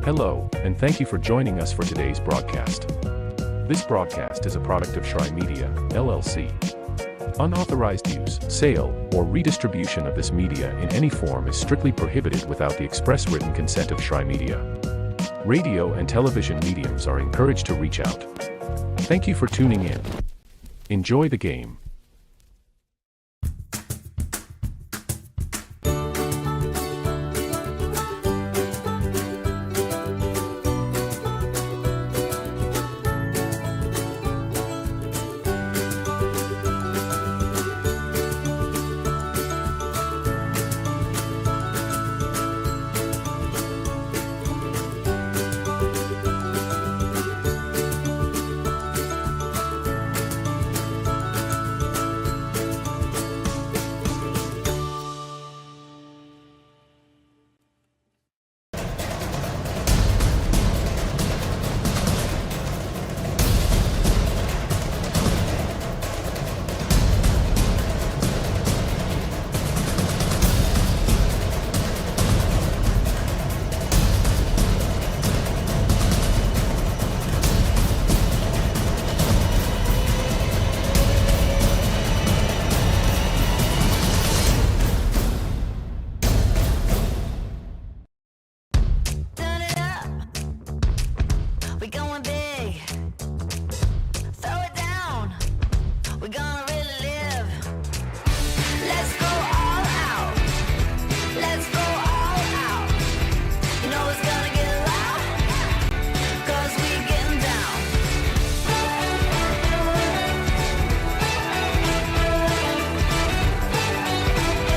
Hello, and thank you for joining us for today's broadcast. This broadcast is a product of Shry Media, LLC. Unauthorized use, sale, or redistribution of this media in any form is strictly prohibited without the express written consent of Shry Media. Radio and television mediums are encouraged to reach out. Thank you for tuning in. Enjoy the game.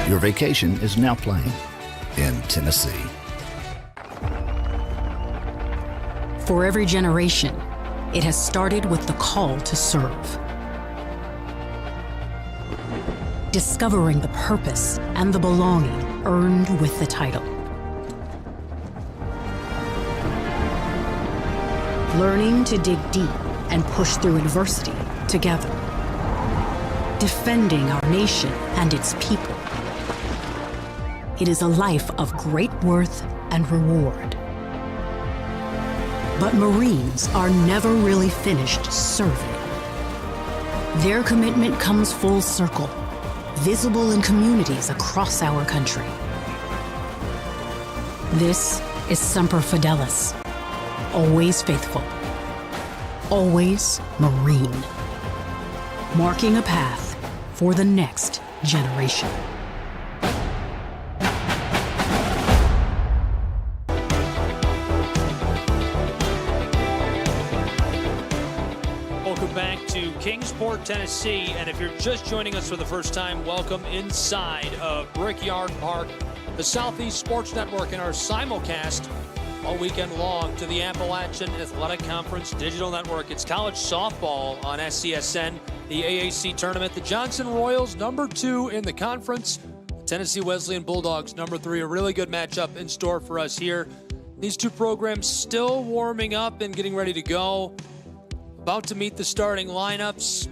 Your vacation is now playing in Tennessee. For every generation, it has started with the call to serve. Discovering the purpose and the belonging earned with the title. Learning to dig deep and push through adversity together. Defending our nation and its people. It is a life of great worth and reward. But Marines are never really finished serving. Their commitment comes full circle, visible in communities across our country. This is Semper Fidelis, always faithful, always Marine, marking a path for the next generation. Welcome back to Kingsport, Tennessee, and if you're just joining us for the first time, welcome inside of Brickyard Park, the Southeast Sports Network, and our simulcast all weekend long to the Appalachian Athletic Conference Digital Network. It's college softball on SCSN, the AAC tournament. The Johnson Royals, #2 in the conference. The Tennessee Wesleyan Bulldogs, #3. A really good matchup in store for us here. These two programs still warming up and getting ready to go. About to meet the starting lineups.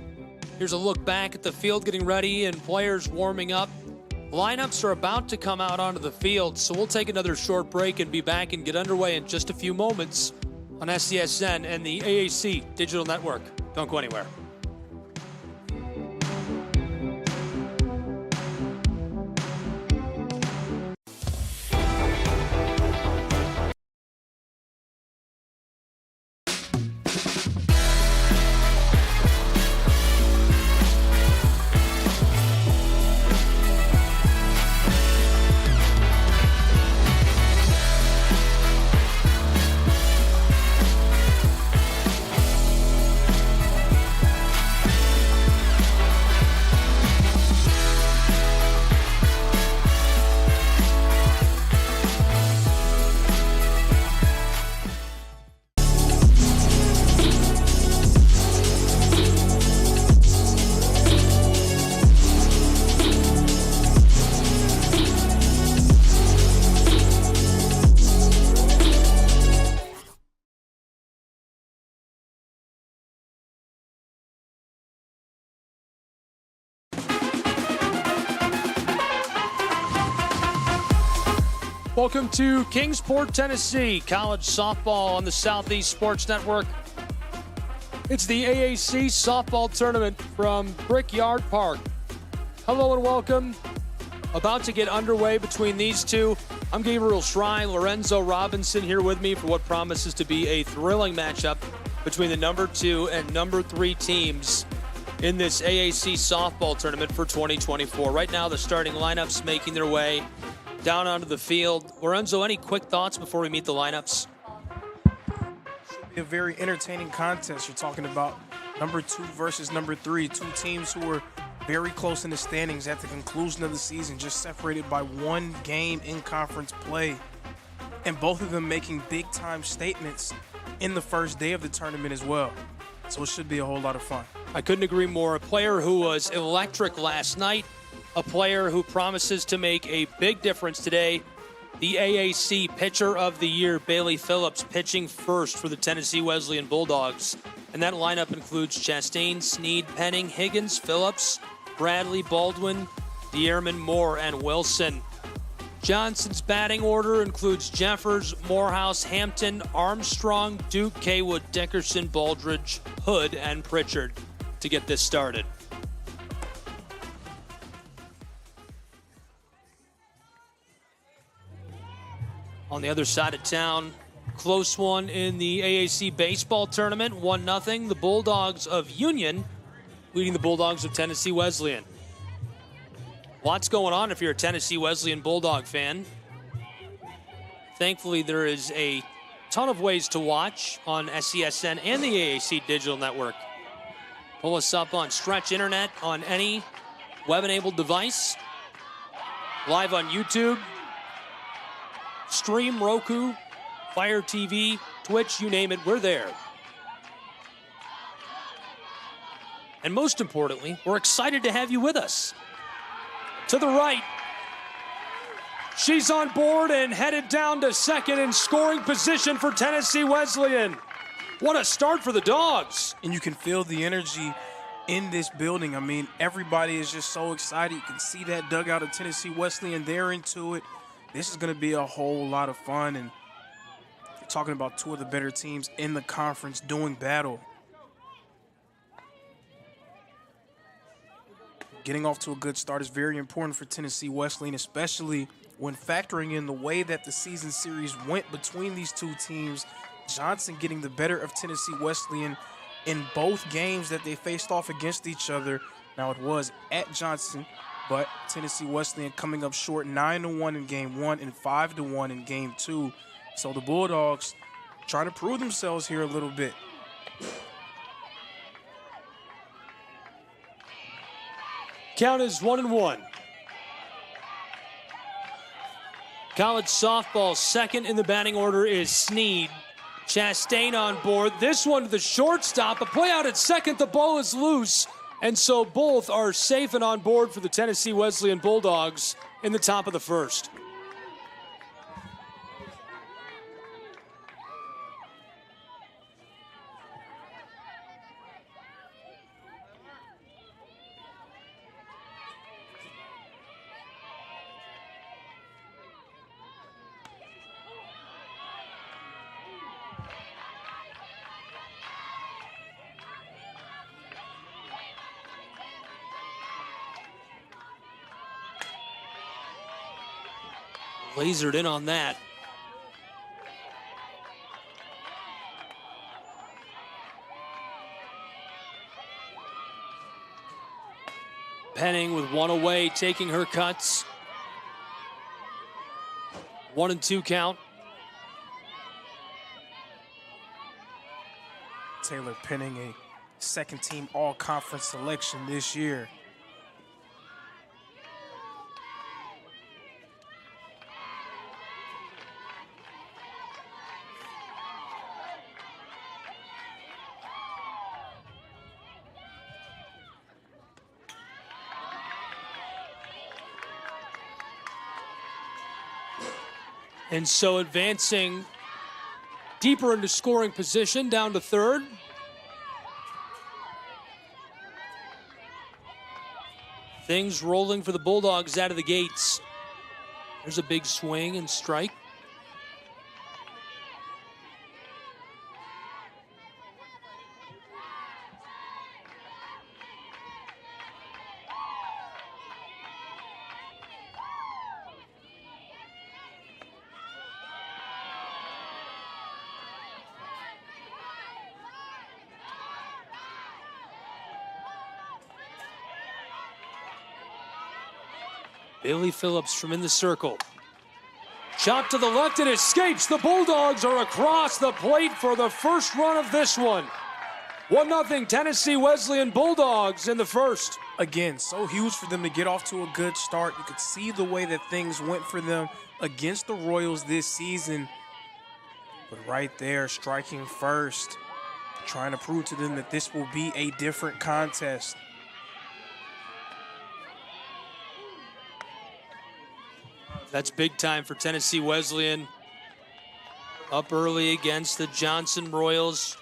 Here's a look back at the field getting ready and players warming up. Lineups are about to come out onto the field, so we'll take another short break and be back and get underway in just a few moments on SCSN and the AAC Digital Network. Don't go anywhere. Welcome to Kingsport, Tennessee, college softball on the Southeast Sports Network. It's the AAC softball tournament from Brickyard Park. Hello and welcome. About to get underway between these two. I'm Gabriel Schrei, Lorenzo Robinson here with me for what promises to be a thrilling matchup between the number 2 and number 3 teams in this AAC softball tournament for 2024. Right now, the starting lineups making their way down onto the field. Lorenzo, any quick thoughts before we meet the lineups? Should be a very entertaining contest. You're talking about number 2 versus number 3, two teams who were very close in the standings at the conclusion of the season, just separated by one game in conference play, and both of them making big-time statements in the first day of the tournament as well. So it should be a whole lot of fun. I couldn't agree more. A player who was electric last night, a player who promises to make a big difference today. The AAC Pitcher of the Year, Bailey Phillips, pitching first for the Tennessee Wesleyan Bulldogs. And that lineup includes Chastain, Sneed, Penning, Higgins, Phillips, Bradley, Baldwin, Dearman, Moore, and Wilson. Johnson's batting order includes Jeffers, Morehouse, Hampton, Armstrong, Duke, Kaywood, Dickerson, Baldridge, Hood, and Pritchard to get this started. On the other side of town, close one in the AAC baseball tournament, 1-0. The Bulldogs of Union leading the Bulldogs of Tennessee Wesleyan. Lots going on if you're a Tennessee Wesleyan Bulldog fan. Thankfully, there is a ton of ways to watch on SCSN and the AAC Digital Network. Pull us up on Stretch Internet on any web-enabled device. Live on YouTube. Stream, Roku, Fire TV, Twitch, you name it, we're there. And most importantly, we're excited to have you with us. To the right, she's on board and headed down to second in scoring position for Tennessee Wesleyan. What a start for the Dogs. And you can feel the energy in this building. I mean, everybody is just so excited. You can see that dugout of Tennessee Wesleyan. They're into it. This is going to be a whole lot of fun, and you're talking about two of the better teams in the conference doing battle. Getting off to a good start is very important for Tennessee Wesleyan, especially when factoring in the way that the season series went between these two teams. Johnson getting the better of Tennessee Wesleyan in both games that they faced off against each other. Now, it was at Johnson, but Tennessee Wesleyan coming up short 9-1 in game 1 and 5-1 in game 2. So the Bulldogs trying to prove themselves here a little bit. Count is 1-1. College softball, second in the batting order is Sneed. Chastain on board. This one to the shortstop. A play out at second. The ball is loose. And so both are safe and on board for the Tennessee Wesleyan Bulldogs in the top of the first. lasered in on that. Penning with one away, taking her cuts. 1-2 count. Taylor Penning, a second-team all-conference selection this year. And so advancing deeper into scoring position, down to third. Things rolling for the Bulldogs out of the gates. There's a big swing and strike. Bailey Phillips from in the circle. Shot to the left, it escapes. The Bulldogs are across the plate for the first run of this one. 1-0 Tennessee Wesleyan Bulldogs in the first. Again, so huge for them to get off to a good start. You could see the way that things went for them against the Royals this season. But right there, striking first, trying to prove to them that this will be a different contest. That's big time for Tennessee Wesleyan. Up early against the Johnson Royals.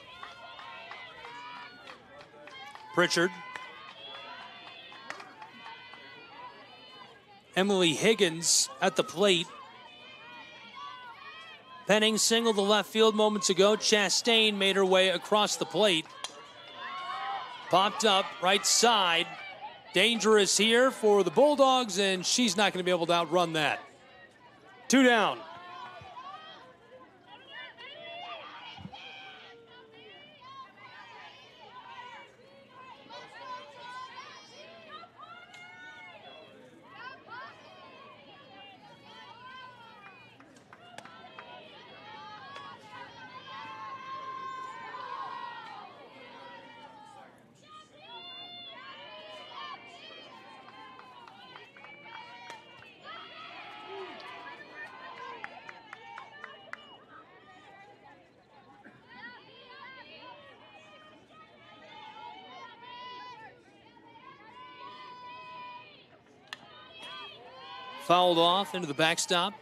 Pritchard. Emily Higgins at the plate. Penning singled the left field moments ago. Chastain made her way across the plate. Popped up right side. Dangerous here for the Bulldogs, and she's not going to be able to outrun that. 2 down. Fouled off into the backstop.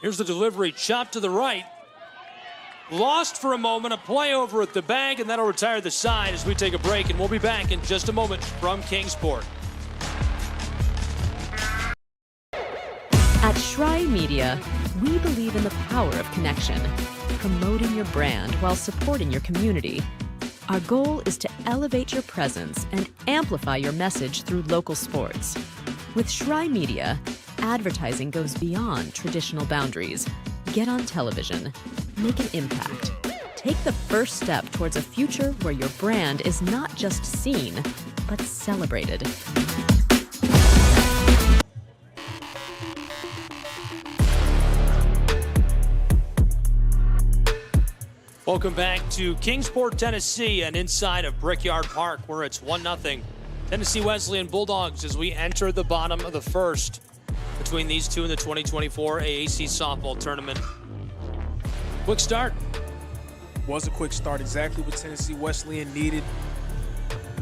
Here's the delivery, chopped to the right. Lost for a moment, a play over at the bag, and that'll retire the side as we take a break, and we'll be back in just a moment from Kingsport. At Shry Media, we believe in the power of connection, promoting your brand while supporting your community. Our goal is to elevate your presence and amplify your message through local sports. With Shry Media, advertising goes beyond traditional boundaries. Get on television. Make an impact. Take the first step towards a future where your brand is not just seen, but celebrated. Welcome back to Kingsport, Tennessee, and inside of Brickyard Park, where it's 1-0 Tennessee Wesleyan Bulldogs as we enter the bottom of the first between these two in the 2024 AAC softball tournament. Quick start. Was a quick start, exactly what Tennessee Wesleyan needed.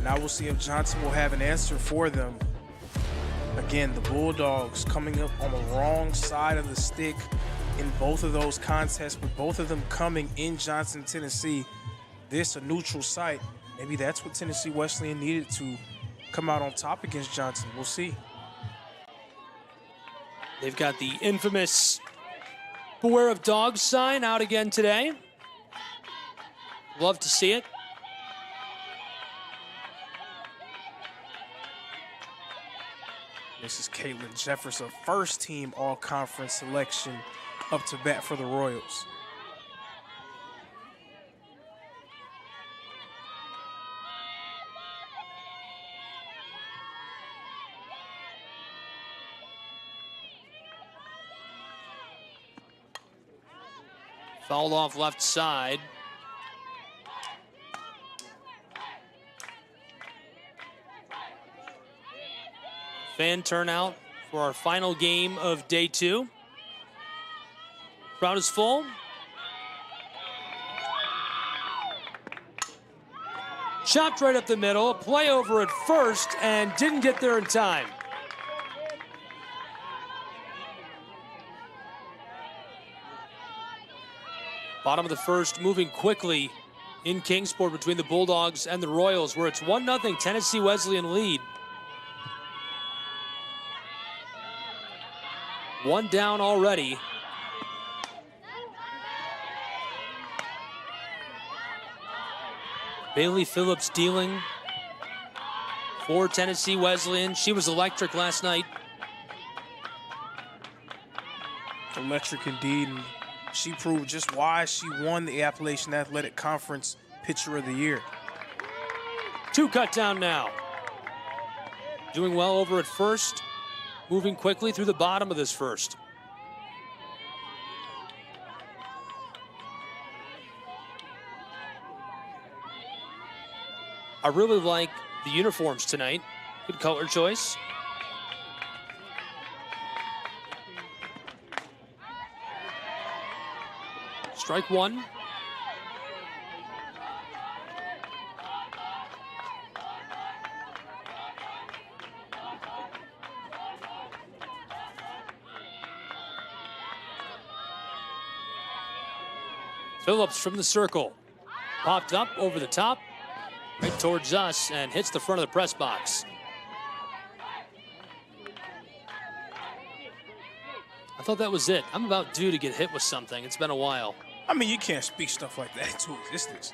Now we'll see if Johnson will have an answer for them. Again, the Bulldogs coming up on the wrong side of the stick. in both of those contests, with both of them coming in Johnson, Tennessee. This, a neutral site, maybe that's what Tennessee Wesleyan needed to come out on top against Johnson. We'll see. They've got the infamous Beware of Dogs sign out again today. Love to see it. This is Caitlin Jefferson, first team all-conference selection up to bat for the Royals. Fouled off left side. Fan turnout for our final game of day 2. Crowd is full. Chopped right up the middle, play over at first, and didn't get there in time. Bottom of the first, moving quickly in Kingsport between the Bulldogs and the Royals, where it's 1-0 Tennessee Wesleyan lead. One down already. Bailey Phillips dealing for Tennessee Wesleyan. She was electric last night. Electric indeed. And she proved just why she won the Appalachian Athletic Conference Pitcher of the Year. 2 cut down now. Doing well over at first. Moving quickly through the bottom of this first. I really like the uniforms tonight. Good color choice. Strike one. Phillips from the circle. Popped up over the top, right towards us, and hits the front of the press box. I thought that was it. I'm about due to get hit with something. It's been a while. I mean, you can't speak stuff like that to existence.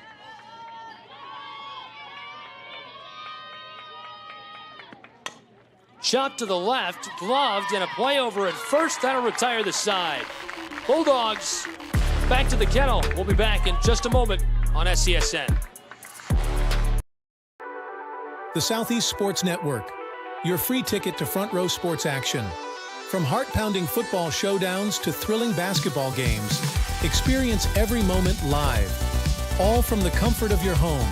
Shot to the left, gloved, and a play over at first. That'll retire the side. Bulldogs back to the kennel. We'll be back in just a moment on SCSN. The Southeast Sports Network, your free ticket to front row sports action. From heart-pounding football showdowns to thrilling basketball games, experience every moment live, all from the comfort of your home.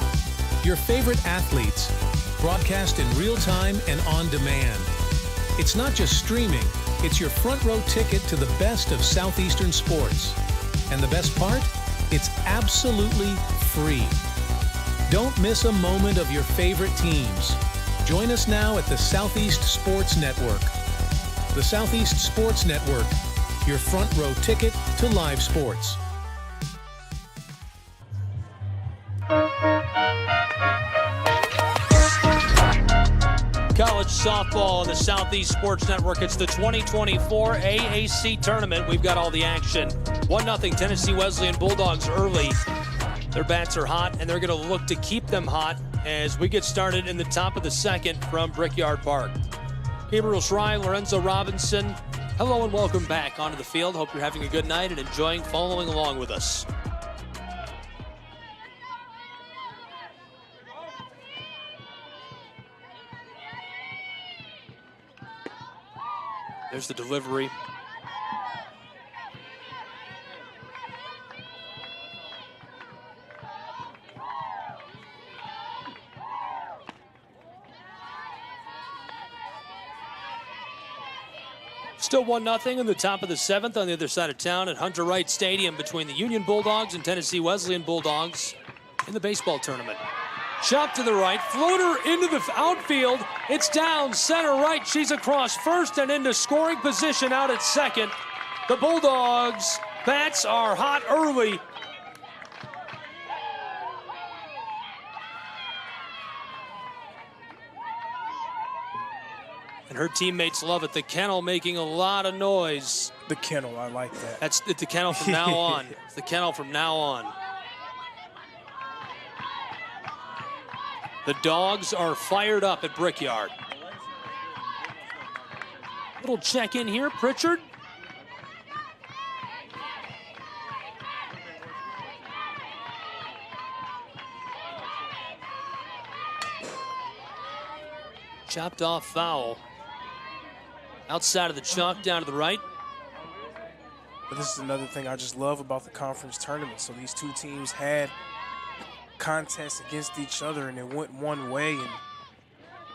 Your favorite athletes, broadcast in real time and on demand. It's not just streaming, it's your front row ticket to the best of Southeastern sports. And the best part? It's absolutely free. Don't miss a moment of your favorite teams. Join us now at the Southeast Sports Network. The Southeast Sports Network, your front row ticket to live sports. College softball on the Southeast Sports Network. It's the 2024 AAC tournament. We've got all the action. 1-0 Tennessee Wesleyan Bulldogs early. Their bats are hot, and they're going to look to keep them hot as we get started in the top of the second from Brickyard Park. Gabriel Schrei, Lorenzo Robinson, hello and welcome back onto the field. Hope you're having a good night and enjoying following along with us. There's the delivery. Still 1-0 in the top of the seventh on the other side of town at Hunter Wright Stadium between the Union Bulldogs and Tennessee Wesleyan Bulldogs in the baseball tournament. Chop to the right, floater into the outfield. It's down center right. She's across first and into scoring position out at second. The Bulldogs' bats are hot early. And her teammates love it. The kennel making a lot of noise. The kennel, I like that. That's the kennel from now on. It's the kennel from now on. The Dogs are fired up at Brickyard. Little check in here, Pritchard. Chopped off foul. Outside of the chalk, down to the right. But this is another thing I just love about the conference tournament. So these two teams had contests against each other, and it went one way. And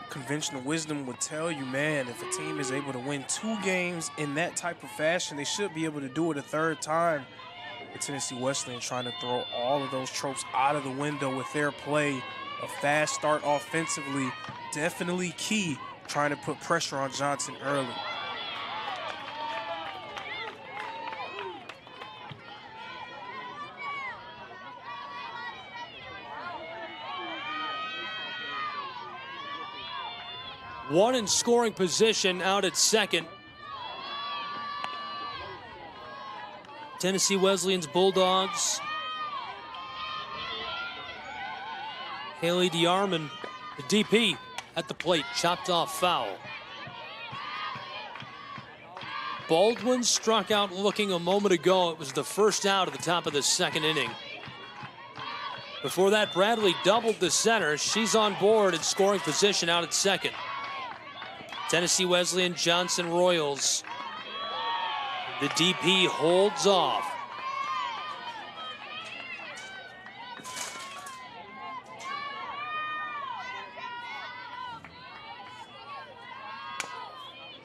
conventional wisdom would tell you, man, if a team is able to win 2 games in that type of fashion, they should be able to do it a third time. But Tennessee Wesleyan trying to throw all of those tropes out of the window with their play. A fast start offensively, definitely key, trying to put pressure on Johnson early. One in scoring position out at second. Tennessee Wesleyan's Bulldogs. Haley DeArmond, the DP, at the plate, chopped off foul. Baldwin struck out looking a moment ago. It was the first out at the top of the second inning. Before that, Bradley doubled the center. She's on board in scoring position out at second. Tennessee Wesleyan Johnson Royals. The DP holds off.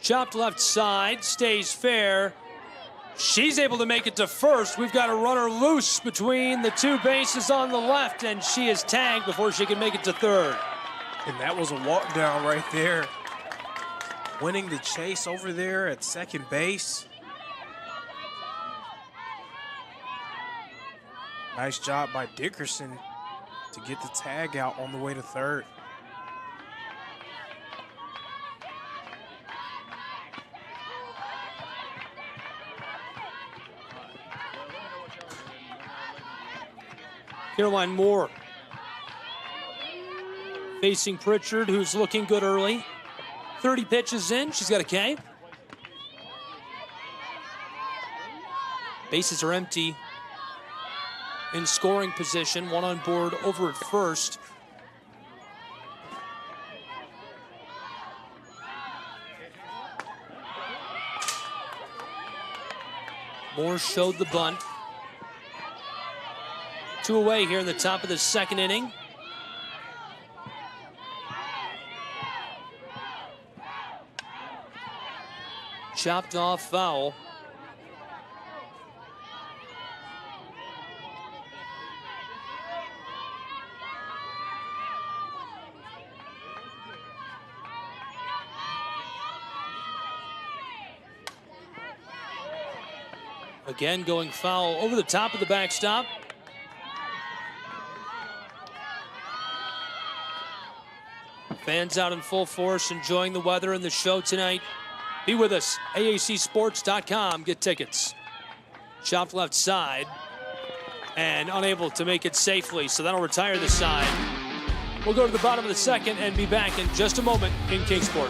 Chopped left side, stays fair. She's able to make it to first. We've got a runner loose between the 2 bases on the left, and she is tagged before she can make it to third. And that was a walk down right there. Winning the chase over there at second base. Nice job by Dickerson to get the tag out on the way to third. Caroline Moore facing Pritchard, who's looking good early. 30 pitches in, she's got a K. Bases are empty. In scoring position, one on board over at first. Moore showed the bunt. 2 away here in the top of the second inning. Chopped off foul. Again going foul over the top of the backstop. Fans out in full force enjoying the weather and the show tonight. Be with us, AACsports.com, get tickets. Chopped left side and unable to make it safely, so that'll retire the side. We'll go to the bottom of the second and be back in just a moment in Kingsport.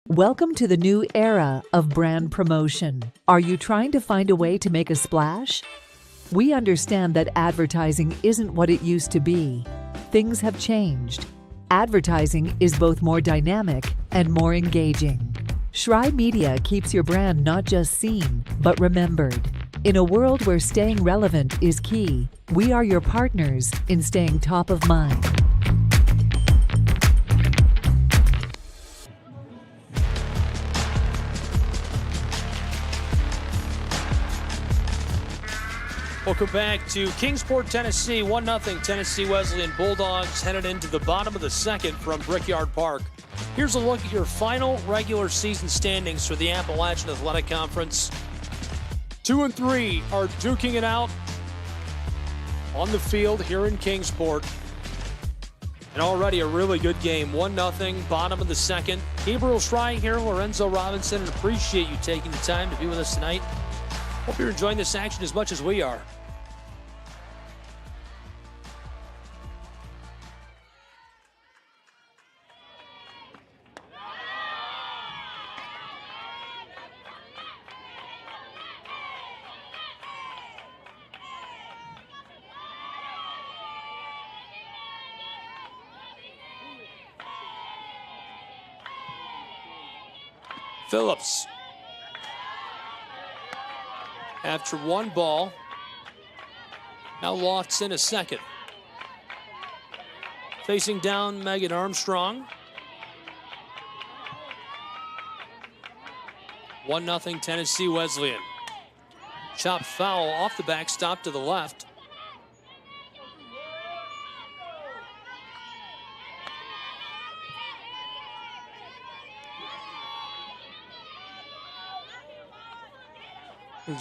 Welcome to the new era of brand promotion. Are you trying to find a way to make a splash? We understand that advertising isn't what it used to be. Things have changed. Advertising is both more dynamic and more engaging. Shry Media keeps your brand not just seen, but remembered. In a world where staying relevant is key, we are your partners in staying top of mind. Welcome back to Kingsport, Tennessee. 1-0 Tennessee Wesleyan Bulldogs headed into the bottom of the second from Brickyard Park. Here's a look at your final regular season standings for the Appalachian Athletic Conference. 2 and 3 are duking it out on the field here in Kingsport. And already a really good game. 1-0, bottom of the second. Gabriel Schrei here, Lorenzo Robinson, and appreciate you taking the time to be with us tonight. Hope you're enjoying this action as much as we are. Phillips. After one ball, now lofts in a second. Facing down Megan Armstrong. 1-0 Tennessee Wesleyan. Chopped foul off the backstop to the left.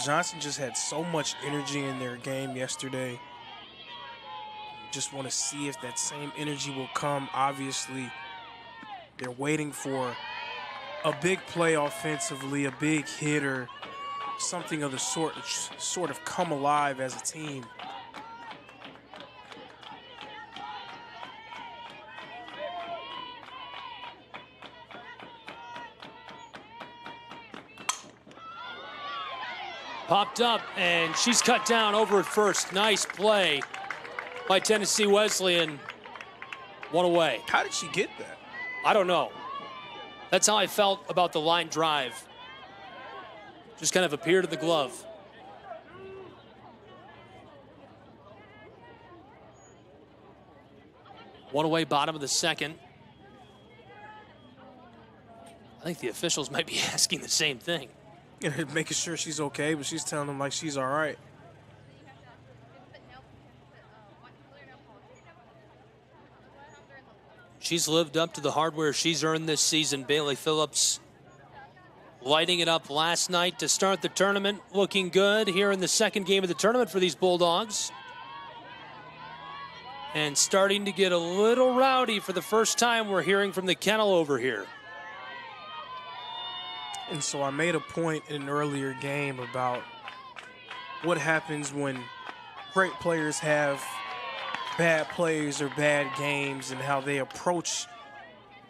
Johnson just had so much energy in their game yesterday. Just want to see if that same energy will come. Obviously, they're waiting for a big play offensively, a big hitter, something of the sort of come alive as a team. Popped up, and she's cut down over at first. Nice play by Tennessee Wesleyan. One away. How did she get that? I don't know. That's how I felt about the line drive. Just kind of appeared in the glove. One away, bottom of the second. I think the officials might be asking the same thing. Making sure she's okay, but she's telling them like she's all right. She's lived up to the hardware she's earned this season. Bailey Phillips lighting it up last night to start the tournament. Looking good here in the second game of the tournament for these Bulldogs. And starting to get a little rowdy for the first time we're hearing from the kennel over here. And so I made a point in an earlier game about what happens when great players have bad plays or bad games and how they approach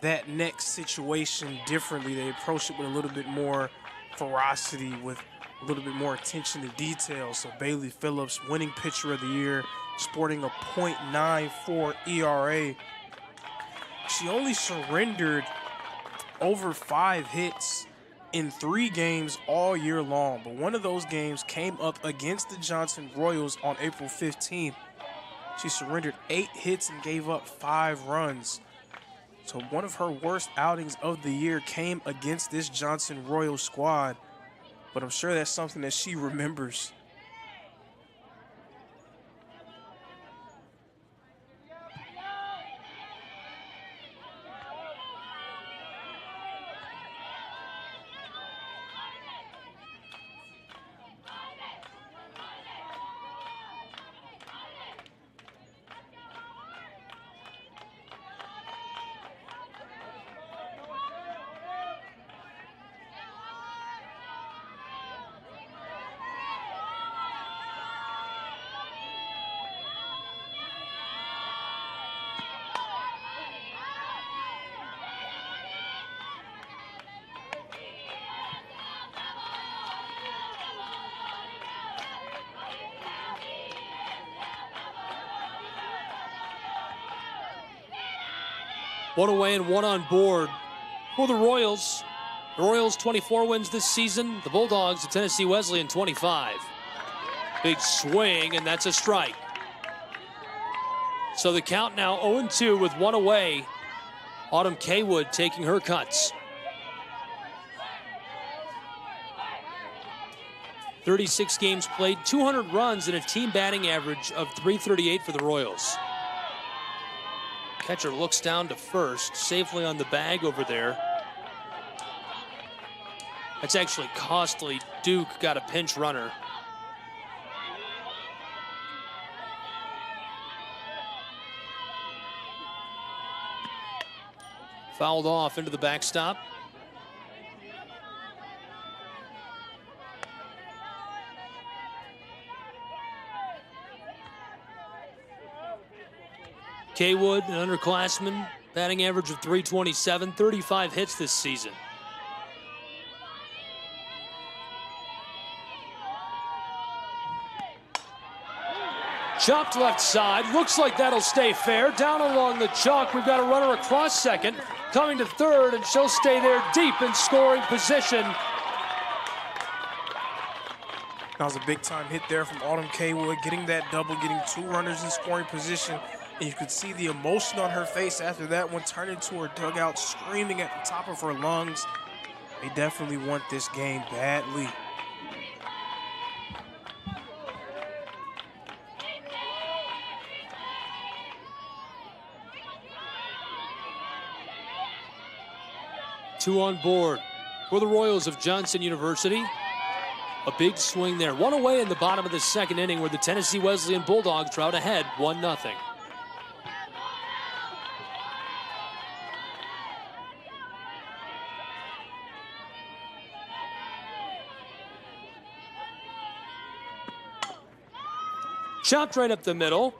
that next situation differently. They approach it with a little bit more ferocity, with a little bit more attention to detail. So Bailey Phillips, winning pitcher of the year, sporting a .94 ERA. She only surrendered over 5 hits in 3 games all year long, but one of those games came up against the Johnson Royals on April 15th. She surrendered 8 hits and gave up 5 runs. So one of her worst outings of the year came against this Johnson Royals squad, but I'm sure that's something that she remembers. One away and one on board for the Royals. The Royals 24 wins this season. The Bulldogs of Tennessee Wesleyan 25. Big swing, and that's a strike. So the count now 0-2 with one away. Autumn Kaywood taking her cuts. 36 games played, 200 runs, and a team batting average of .338 for the Royals. Catcher looks down to first, safely on the bag over there. That's actually costly. Duke got a pinch runner. Fouled off into the backstop. Kaywood, an underclassman, batting average of .327, 35 hits this season. Chopped left side, looks like that'll stay fair. Down along the chalk, we've got a runner across second, coming to third, and she'll stay there deep in scoring position. That was a big-time hit there from Autumn Kaywood, getting that double, getting 2 runners in scoring position. And you could see the emotion on her face after that one, turning to her dugout, screaming at the top of her lungs. They definitely want this game badly. Two on board for the Royals of Johnson University. A big swing there. One away in the bottom of the second inning where the Tennessee Wesleyan Bulldogs are out ahead 1-0. Chopped right up the middle.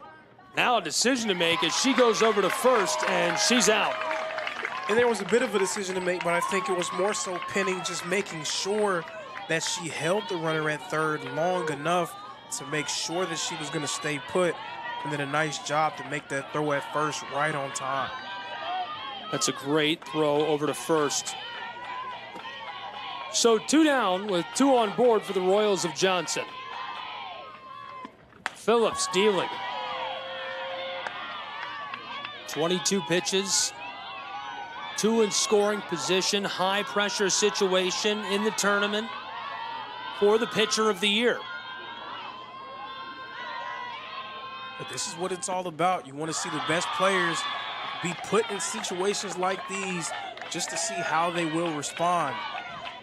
Now a decision to make as she goes over to first, and she's out. And there was a bit of a decision to make, but I think it was more so Penning just making sure that she held the runner at third long enough to make sure that she was going to stay put, and then a nice job to make that throw at first right on time. That's a great throw over to first. So 2 down with 2 on board for the Royals of Johnson. Phillips dealing. 22 pitches. 2 in scoring position. High pressure situation in the tournament for the pitcher of the year. But this is what it's all about. You want to see the best players be put in situations like these just to see how they will respond.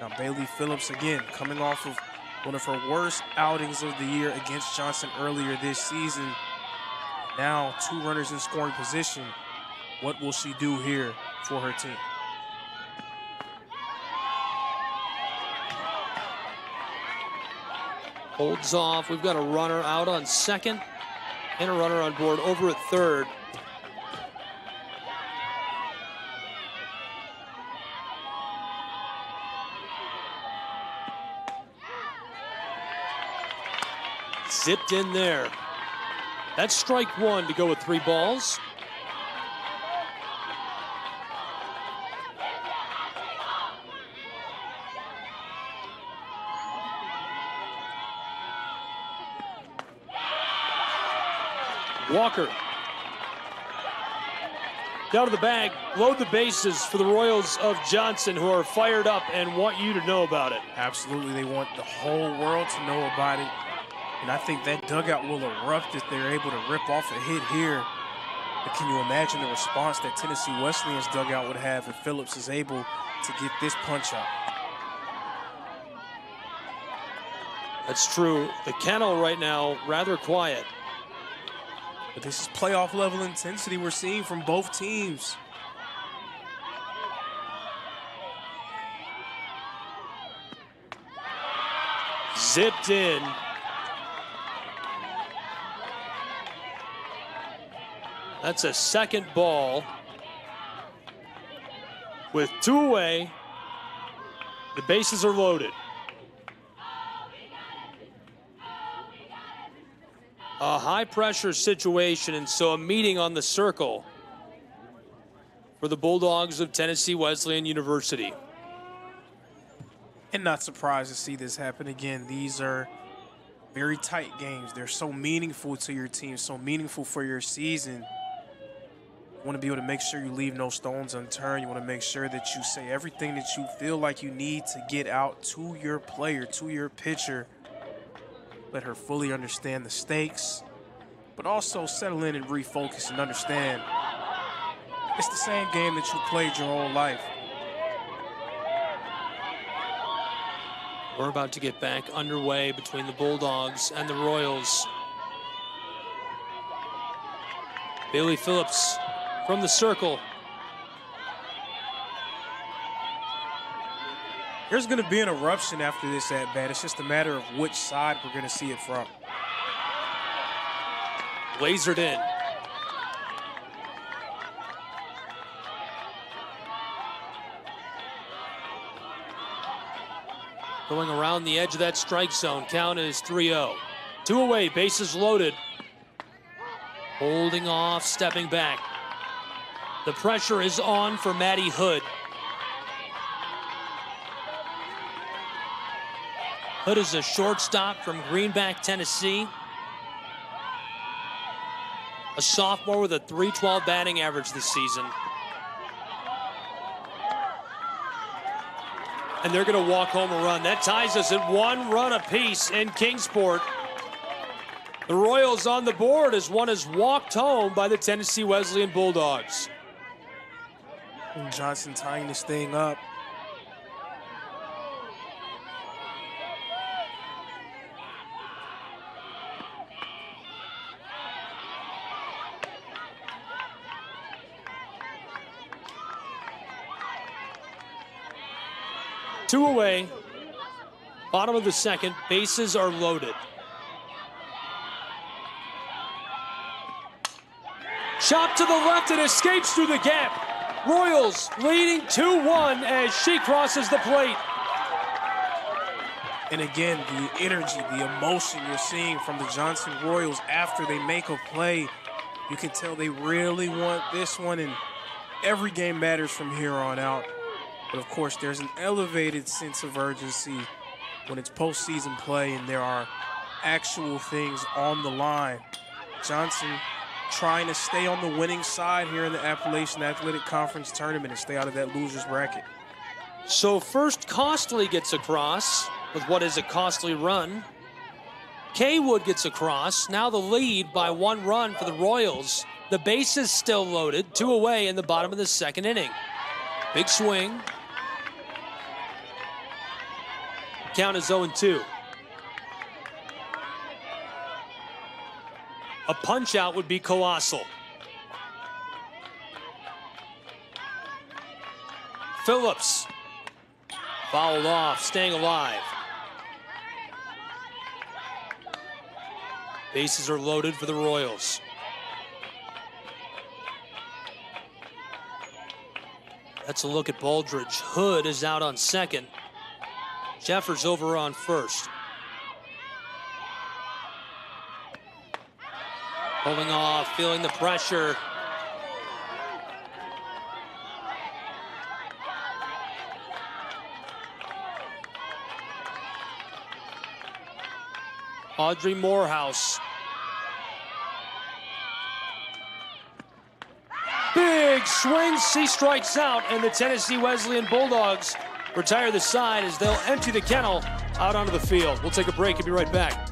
Now Bailey Phillips again coming off of one of her worst outings of the year against Johnson earlier this season. Now 2 runners in scoring position. What will she do here for her team? Holds off. We've got a runner out on second and a runner on board over at third. Zipped in there. That's strike 1 to go with 3 balls. Walker. Down to the bag, load the bases for the Royals of Johnson, who are fired up and want you to know about it. Absolutely, they want the whole world to know about it. And I think that dugout will erupt if they're able to rip off a hit here. But can you imagine the response that Tennessee Wesleyan's dugout would have if Phillips is able to get this punch out? That's true. The kennel right now, rather quiet. But this is playoff level intensity we're seeing from both teams. Zipped in. That's a second ball. With 2 away, the bases are loaded. A high-pressure situation, and so a meeting on the circle for the Bulldogs of Tennessee Wesleyan University. And not surprised to see this happen again. These are very tight games. They're so meaningful to your team, so meaningful for your season. You want to be able to make sure you leave no stones unturned. You want to make sure that you say everything that you feel like you need to get out to your player, to your pitcher. Let her fully understand the stakes, but also settle in and refocus and understand It's the same game that you played your whole life. We're about to get back underway between the Bulldogs and the Royals. Bailey Phillips from the circle. There's going to be an eruption after this at-bat. It's just a matter of which side we're going to see it from. Lasered in. Going around the edge of that strike zone. Count is 3-0. 2 away, bases loaded. Holding off, stepping back. The pressure is on for Matty Hood. Hood is a shortstop from Greenback, Tennessee. A sophomore with a .312 batting average this season. And they're going to walk home a run. That ties us at 1 run apiece in Kingsport. The Royals on the board as one is walked home by the Tennessee Wesleyan Bulldogs. And Johnson tying this thing up. Two away, bottom of the second, bases are loaded. Shot to the left, and escapes through the gap. Royals leading 2-1 as she crosses the plate. And again, the energy, the emotion you're seeing from the Johnson Royals after they make a play, you can tell they really want this one, and every game matters from here on out. But of course, there's an elevated sense of urgency when it's postseason play and there are actual things on the line. Johnson trying to stay on the winning side here in the Appalachian Athletic Conference tournament and stay out of that loser's bracket. So first Costley gets across with what is a costly run. Kaywood gets across. Now the lead by 1 run for the Royals. The bases still loaded. 2 away in the bottom of the second inning. Big swing. Count is 0-2. A punch out would be colossal. Phillips fouled off, staying alive. Bases are loaded for the Royals. That's a look at Baldridge. Hood is out on second. Jeffers over on first. Holding off, feeling the pressure. Audrey Morehouse. Big swing, she strikes out, and the Tennessee Wesleyan Bulldogs retire the side as they'll empty the kennel out onto the field. We'll take a break and be right back.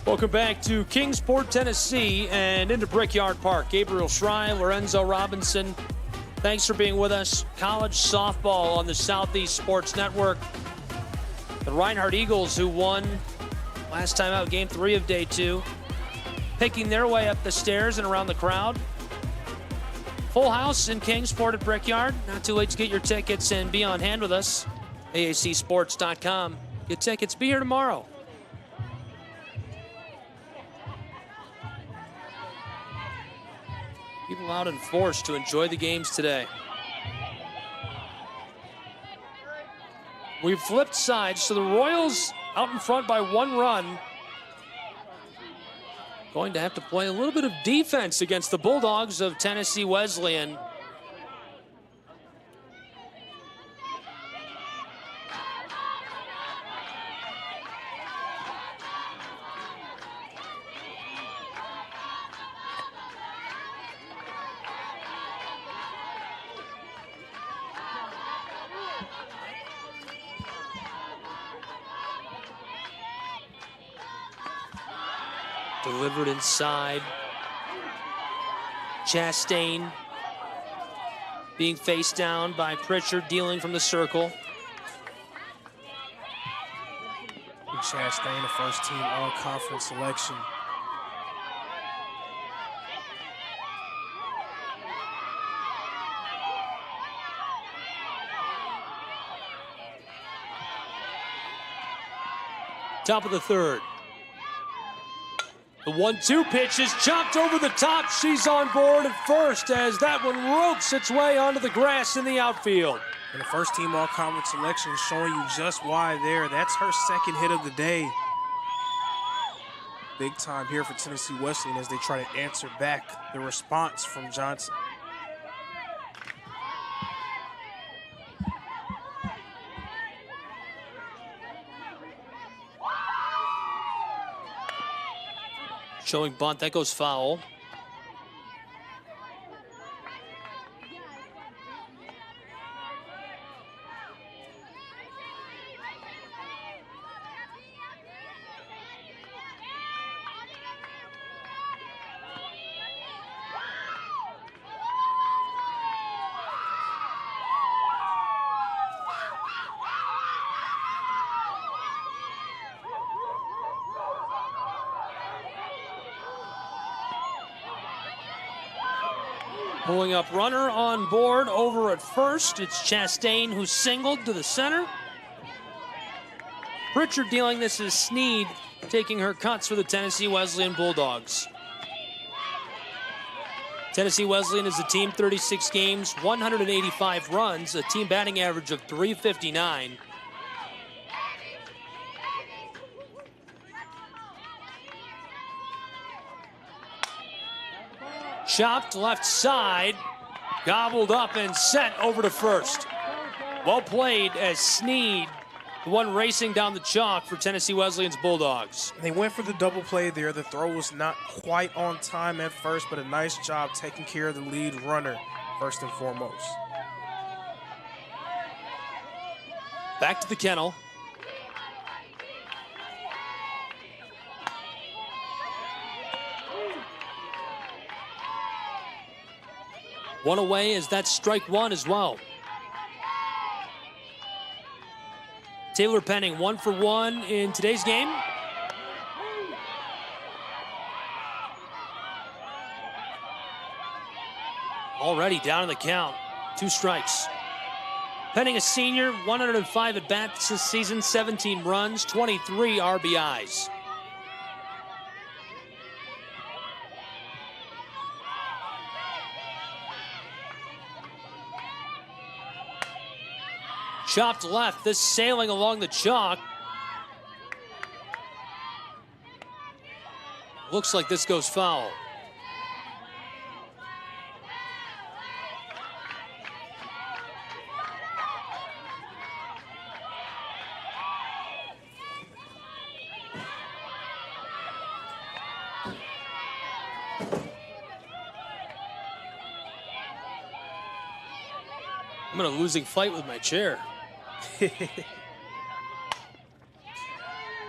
Welcome back to Kingsport, Tennessee, and into Brickyard Park. Gabriel Schrei, Lorenzo Robinson, thanks for being with us. College softball on the Southeast Sports Network. The Reinhardt Eagles, who won last time out, game 3 of day 2, picking their way up the stairs and around the crowd. Full house in Kingsport at Brickyard. Not too late to get your tickets and be on hand with us. AACsports.com. Get tickets. Be here tomorrow. People out in force to enjoy the games today. We've flipped sides, so the Royals out in front by 1 run. Going to have to play a little bit of defense against the Bulldogs of Tennessee Wesleyan. Delivered inside. Chastain being faced down by Pritchard, dealing from the circle. Chastain, the first team all-conference selection. Top of the third. The 1-2 pitch is chopped over the top. She's on board at first as that one ropes its way onto the grass in the outfield. And the first team all-conference selection showing you just why there. That's her second hit of the day. Big time here for Tennessee Wesleyan as they try to answer back the response from Johnson. Showing bunt, that goes foul. Pulling up runner on board over at first. It's Chastain who singled to the center. Pritchard dealing this is Sneed taking her cuts for the Tennessee Wesleyan Bulldogs. Tennessee Wesleyan is a team 36 games, 185 runs, a team batting average of .359. Chopped left side, gobbled up and set over to first. Well played as Sneed, the one racing down the chalk for Tennessee Wesleyan's Bulldogs. They went for the double play there. The throw was not quite on time at first, but a nice job taking care of the lead runner first and foremost. Back to the kennel. One away as that's strike one as well. Taylor Penning 1 for 1 in today's game. Already down in the count, 2 strikes. Penning, a senior, 105 at bats this season, 17 runs, 23 RBIs. Chopped left, this sailing along the chalk. Looks like this goes foul. I'm in a losing fight with my chair.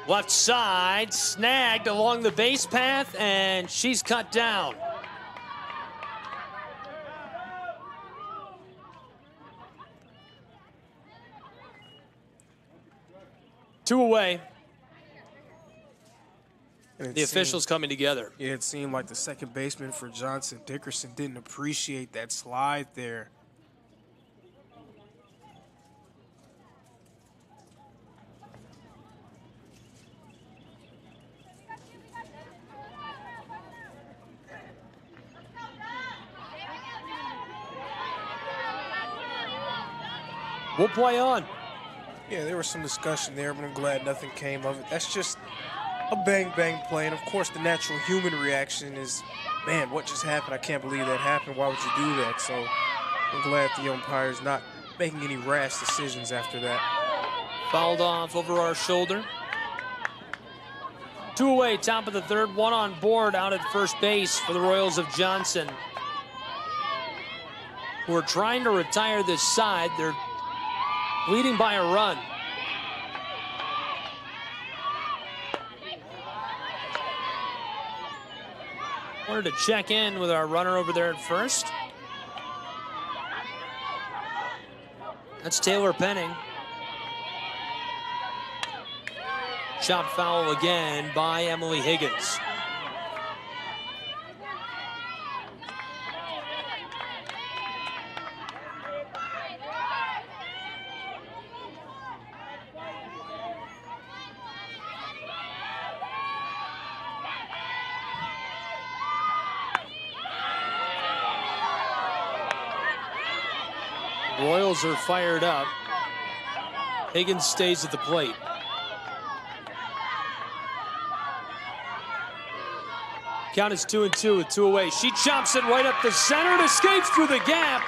Left side, snagged along the base path, and she's cut down. Two away. The officials coming together. Yeah, it seemed like the second baseman for Johnson, Dickerson, didn't appreciate that slide there. We'll play on. Yeah, there was some discussion there, but I'm glad nothing came of it. That's just a bang-bang play, and of course the natural human reaction is, man, what just happened? I can't believe that happened. Why would you do that? So I'm glad the umpire's not making any rash decisions after that. Fouled off over our shoulder. 2 away, top of the third, 1 on board out at first base for the Royals of Johnson, who are trying to retire this side. They're leading by a run. Wanted to check in with our runner over there at first. That's Taylor Penning. Chop foul again by Emily Higgins. Royals are fired up. Higgins stays at the plate. Count is 2-2 with 2 away. She chops it right up the center. It escapes through the gap.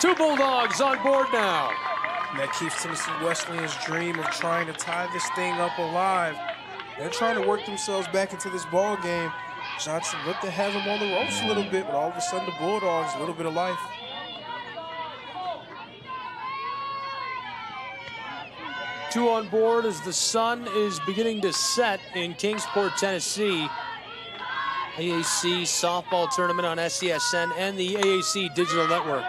2 Bulldogs on board now. And that keeps Tennessee Wesleyan's dream of trying to tie this thing up alive. They're trying to work themselves back into this ball game. Johnson looked to have him on the ropes a little bit, but all of a sudden the Bulldogs, a little bit of life. Two on board as the sun is beginning to set in Kingsport, Tennessee. AAC softball tournament on SCSN and the AAC Digital Network.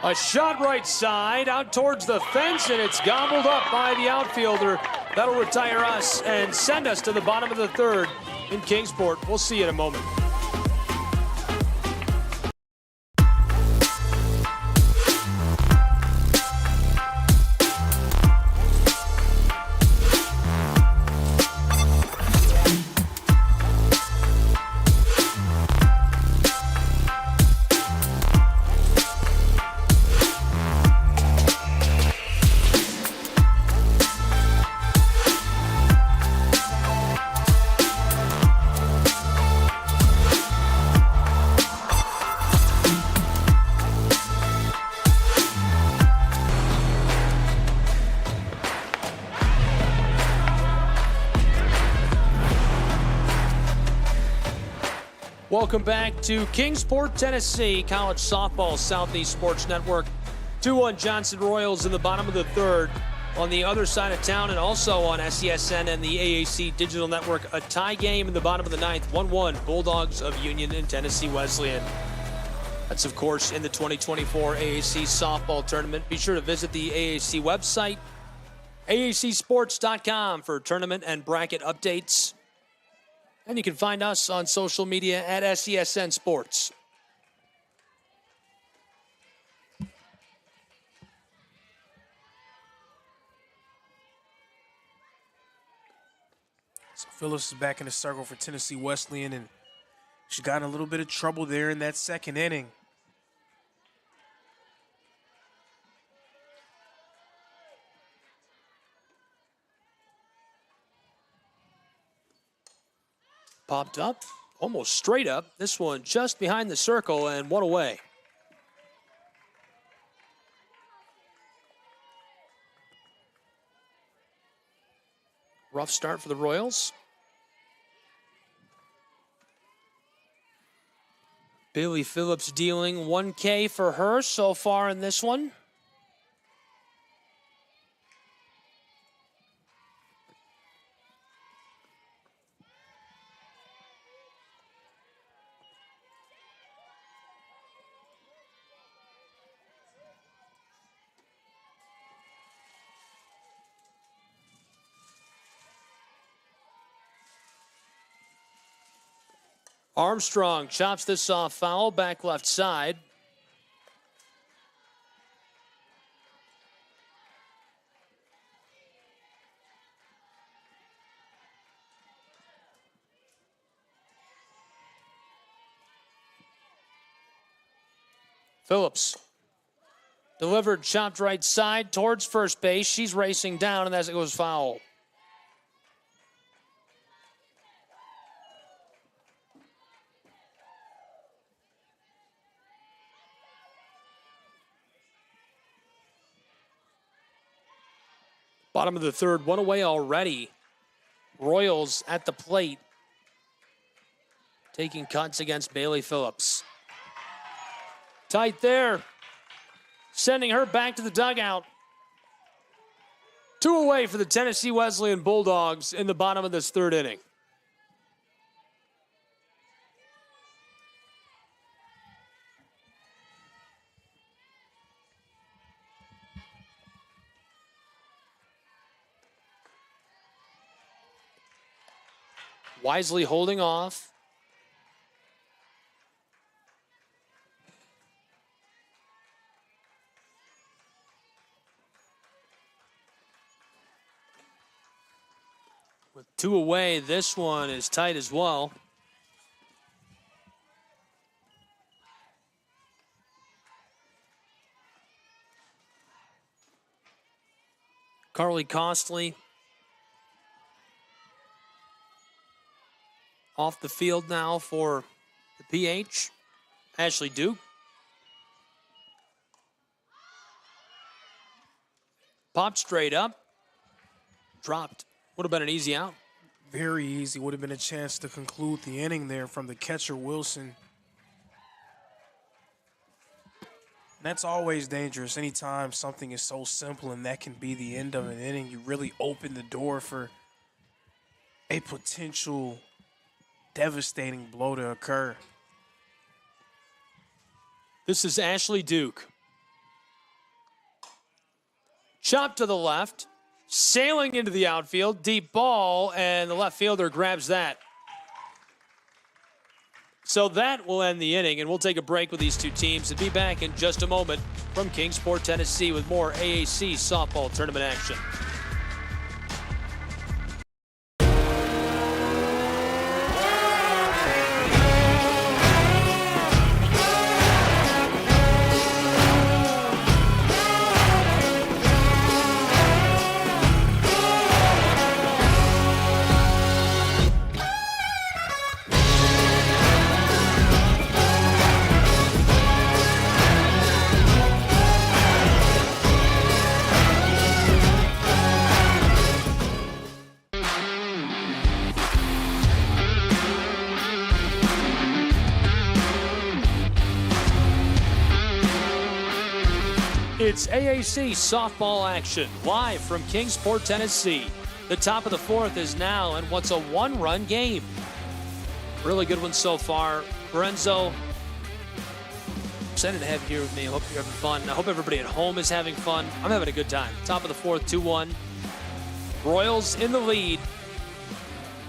A shot right side out towards the fence, and it's gobbled up by the outfielder. That'll retire us and send us to the bottom of the third in Kingsport. We'll see you in a moment. Welcome back to Kingsport, Tennessee, college softball Southeast Sports Network. 2-1 Johnson Royals in the bottom of the third. On the other side of town and also on SCSN and the AAC Digital Network, a tie game in the bottom of the ninth, 1-1 Bulldogs of Union and Tennessee Wesleyan. That's, of course, in the 2024 AAC softball tournament. Be sure to visit the AAC website, aacsports.com, for tournament and bracket updates. And you can find us on social media at SCSN Sports. So Phillips is back in the circle for Tennessee Wesleyan, and she got in a little bit of trouble there in that second inning. Popped up, almost straight up. This one just behind the circle and 1 away. Rough start for the Royals. Bailey Phillips dealing $1K for her so far in this one. Armstrong chops this off foul, back left side. Phillips Delivered, chopped right side towards first base. She's racing down, and as it goes foul. Bottom of the third, one away already. Royals at the plate, taking cuts against Bailey Phillips. Tight there, sending her back to the dugout. 2 away for the Tennessee Wesleyan Bulldogs in the bottom of this third inning. Wisely holding off. With 2 away, this one is tight as well. Carly Costley off the field now for the PH. Ashley Duke. Popped straight up. Dropped. Would have been an easy out. Very easy. Would have been a chance to conclude the inning there from the catcher, Wilson. And that's always dangerous. Anytime something is so simple and that can be the end of an inning, you really open the door for a potential devastating blow to occur. This is Ashley Duke. Chop to the left, sailing into the outfield, deep ball, and the left fielder grabs that. So that will end the inning, and we'll take a break with these two teams and be back in just a moment from Kingsport, Tennessee with more AAC softball tournament action. It's AAC softball action, live from Kingsport, Tennessee. The top of the fourth is now in what's a one-run game. Really good one so far. Lorenzo, excited to have you here with me. I hope you're having fun. I hope everybody at home is having fun. I'm having a good time. Top of the fourth, 2-1. Royals in the lead.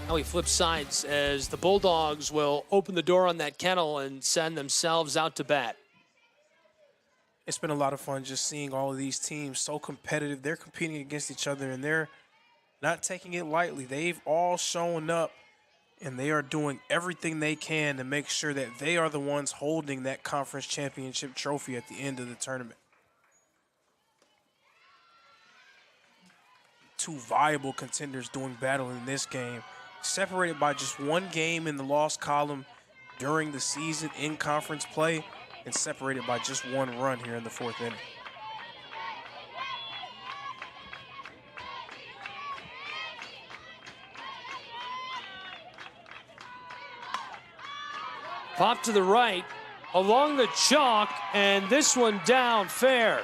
Now we flip sides as the Bulldogs will open the door on that kennel and send themselves out to bat. It's been a lot of fun just seeing all of these teams so competitive. They're competing against each other, and they're not taking it lightly. They've all shown up, and they are doing everything they can to make sure that they are the ones holding that conference championship trophy at the end of the tournament. Two viable contenders doing battle in this game, separated by just one game in the loss column during the season in conference play, and separated by just one run here in the fourth inning. Pop to the right, along the chalk, and this one down fair.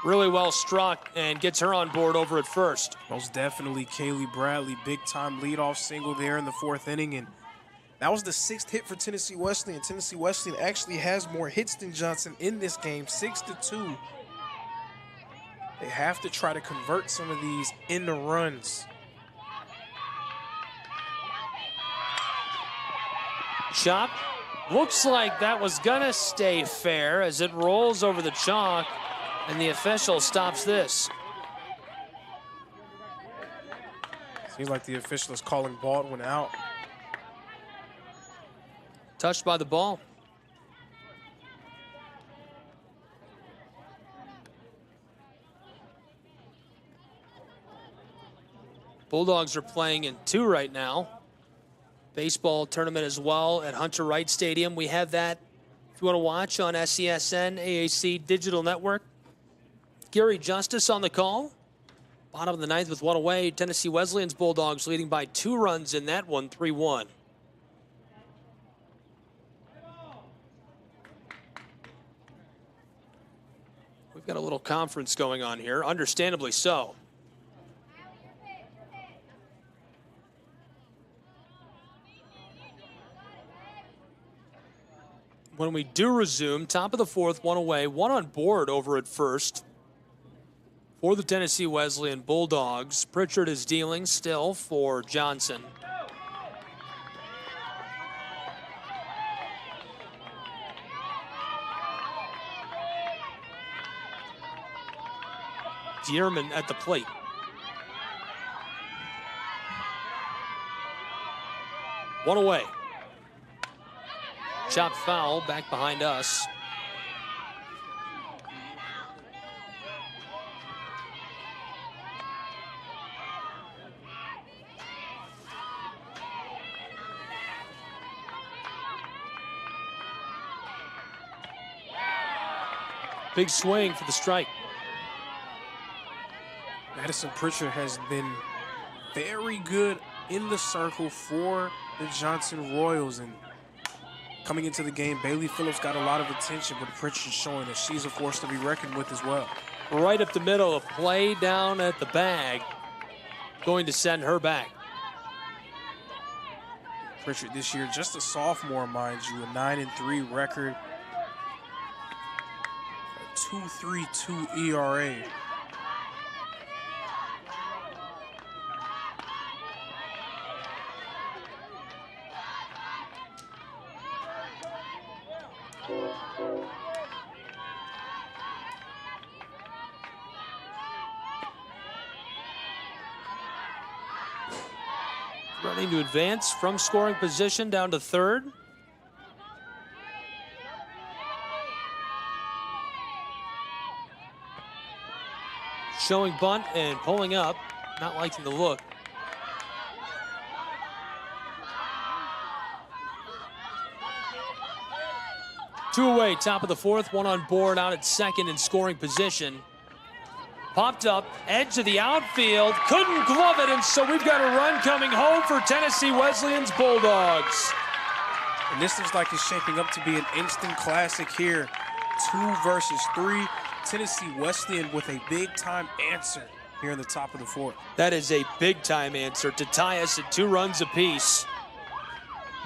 Really well struck and gets her on board over at first. Most definitely Kaylee Bradley, big-time leadoff single there in the fourth inning, and that was the 6th hit for Tennessee Wesleyan. Tennessee Wesleyan actually has more hits than Johnson in this game, 6-2. They have to try to convert some of these into runs. Chop. Looks like that was gonna stay fair as it rolls over the chalk, and the official stops this. Seems like the official is calling Baldwin out. Touched by the ball. Bulldogs are playing in 2 right now. Baseball tournament as well at Hunter Wright Stadium. We have that if you want to watch on SESN, AAC Digital Network. Gary Justice on the call. Bottom of the 9th with 1 away. Tennessee Wesleyan's Bulldogs leading by 2 runs in that one, 3-1. We've got a little conference going on here, understandably so. When we do resume, top of the 4th, 1 away, 1 on board over at first for the Tennessee Wesleyan Bulldogs. Pritchard is dealing still for Johnson. Dierman at the plate. One away. Chopped foul back behind us. Big swing for the strike. Madison Pritchard has been very good in the circle for the Johnson Royals, and coming into the game, Bailey Phillips got a lot of attention, but Pritchard showing that she's a force to be reckoned with as well. Right up the middle, a play down at the bag, going to send her back. Pritchard this year, just a sophomore, mind you, a 9-3 record, a 2.32 ERA. Running to advance from scoring position down to 3rd. Showing bunt and pulling up, not liking the look. Two away, top of the 4th, 1 on board out at 2nd in scoring position. Popped up, edge of the outfield, couldn't glove it, and so we've got a run coming home for Tennessee Wesleyan's Bulldogs. And this looks like it's shaping up to be an instant classic here. 2 versus 3. Tennessee Wesleyan with a big-time answer here in the top of the 4th. That is a big-time answer to tie us at 2 runs apiece.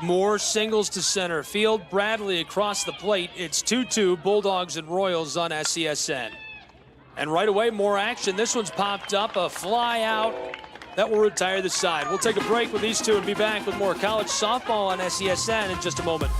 Moore singles to center field. Bradley across the plate. It's 2-2, Bulldogs and Royals on SESN. And right away, more action. This one's popped up, a fly out that will retire the side. We'll take a break with these two and be back with more college softball on SESN in just a moment.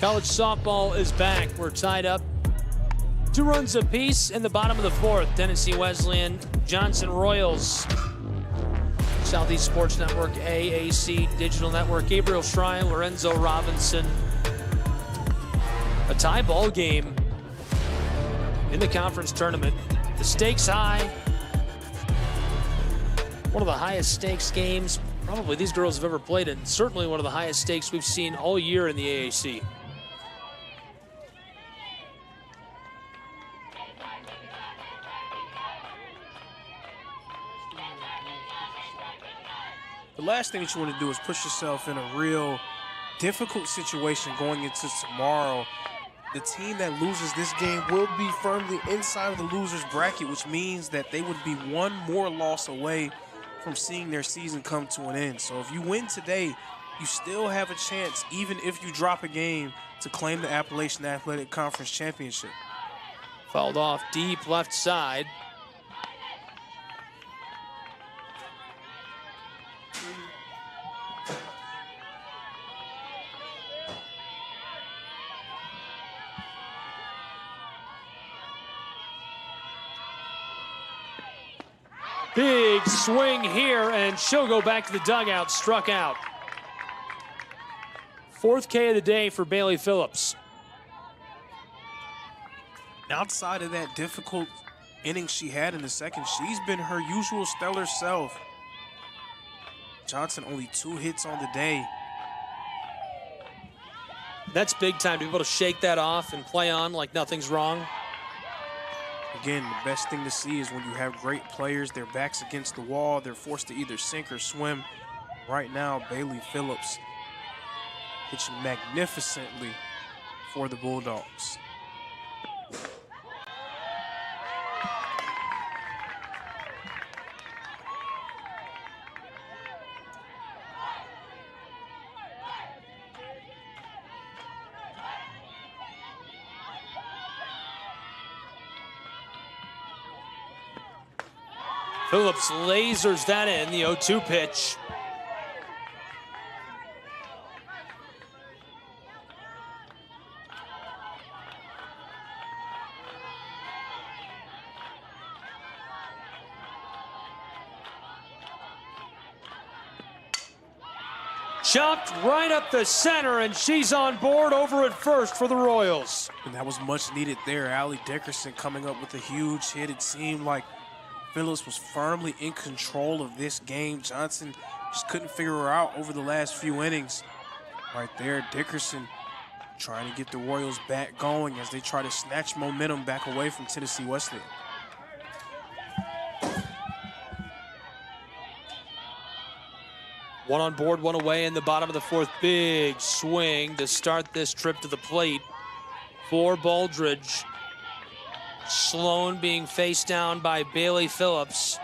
College softball is back. We're tied up 2 runs apiece in the bottom of the 4th. Tennessee Wesleyan, Johnson Royals. Southeast Sports Network, AAC Digital Network. Gabriel Shrine, Lorenzo Robinson. A tie ball game in the conference tournament. The stakes high. One of the highest stakes games probably these girls have ever played in. Certainly one of the highest stakes we've seen all year in the AAC. The last thing that you want to do is push yourself in a real difficult situation going into tomorrow. The team that loses this game will be firmly inside of the loser's bracket, which means that they would be 1 more loss away from seeing their season come to an end. So if you win today, you still have a chance, even if you drop a game, to claim the Appalachian Athletic Conference Championship. Fouled off deep left side. Big swing here, and she'll go back to the dugout, struck out. 4th K of the day for Bailey Phillips. Outside of that difficult inning she had in the second, she's been her usual stellar self. Johnson only 2 hits on the day. That's big time to be able to shake that off and play on like nothing's wrong. Again, the best thing to see is when you have great players, their backs against the wall, they're forced to either sink or swim. Right now, Bailey Phillips pitching magnificently for the Bulldogs. Phillips lasers that in, the 0-2 pitch. Chopped right up the center, and she's on board over at first for the Royals. And that was much needed there. Allie Dickerson coming up with a huge hit. It seemed like Phillips was firmly in control of this game. Johnson just couldn't figure her out over the last few innings. Right there, Dickerson trying to get the Royals back going as they try to snatch momentum back away from Tennessee Wesleyan. One on board, one away in the bottom of the 4th. Big swing to start this trip to the plate for Baldridge. Sloan being faced down by Bailey Phillips.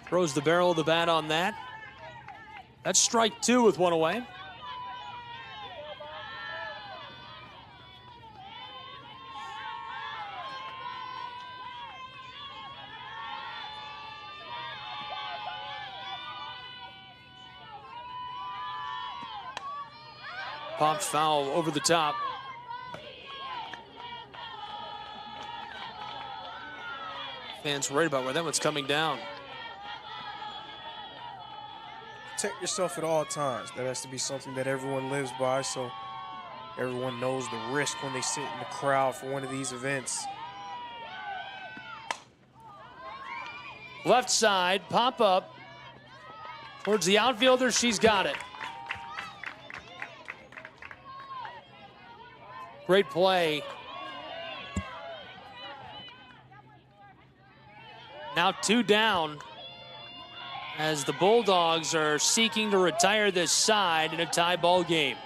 Throws the barrel of the bat on that. That's strike 2 with one away. Popped foul over the top. Fans worried about where that one's coming down. Protect yourself at all times. That has to be something that everyone lives by, so everyone knows the risk when they sit in the crowd for one of these events. Left side, pop up towards the outfielder. She's got it. Great play. Now 2 down as the Bulldogs are seeking to retire this side in a tie ball game.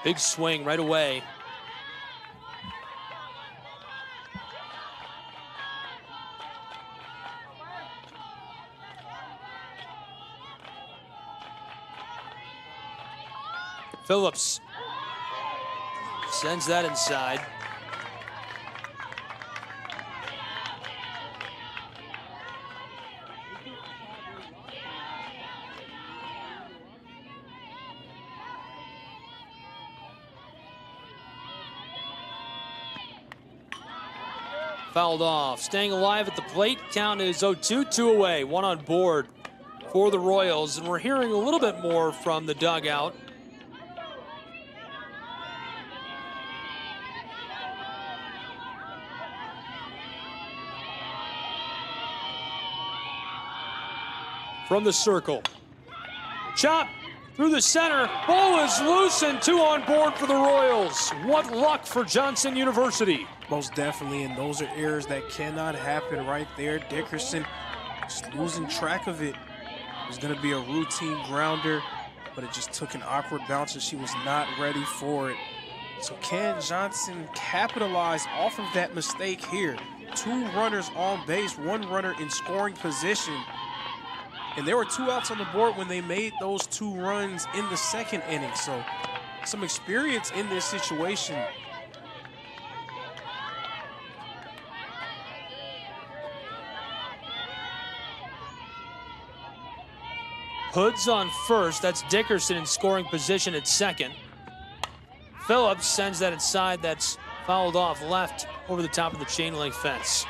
Big swing right away. Phillips sends that inside. Fouled off. Staying alive at the plate. Count is 0-2, 2 away. One on board for the Royals. And we're hearing a little bit more from the dugout. From the circle. Chop through the center. Ball is loose and 2 on board for the Royals. What luck for Johnson University. Most definitely, and those are errors that cannot happen right there. Dickerson just losing track of it. It was going to be a routine grounder, but it just took an awkward bounce and she was not ready for it. So can Johnson capitalize off of that mistake here? 2 runners on base, 1 runner in scoring position. And there were 2 outs on the board when they made those 2 runs in the second inning. So some experience in this situation. Hood's on first. That's Dickerson in scoring position at second. Phillips sends that inside. That's fouled off left over the top of the chain link fence.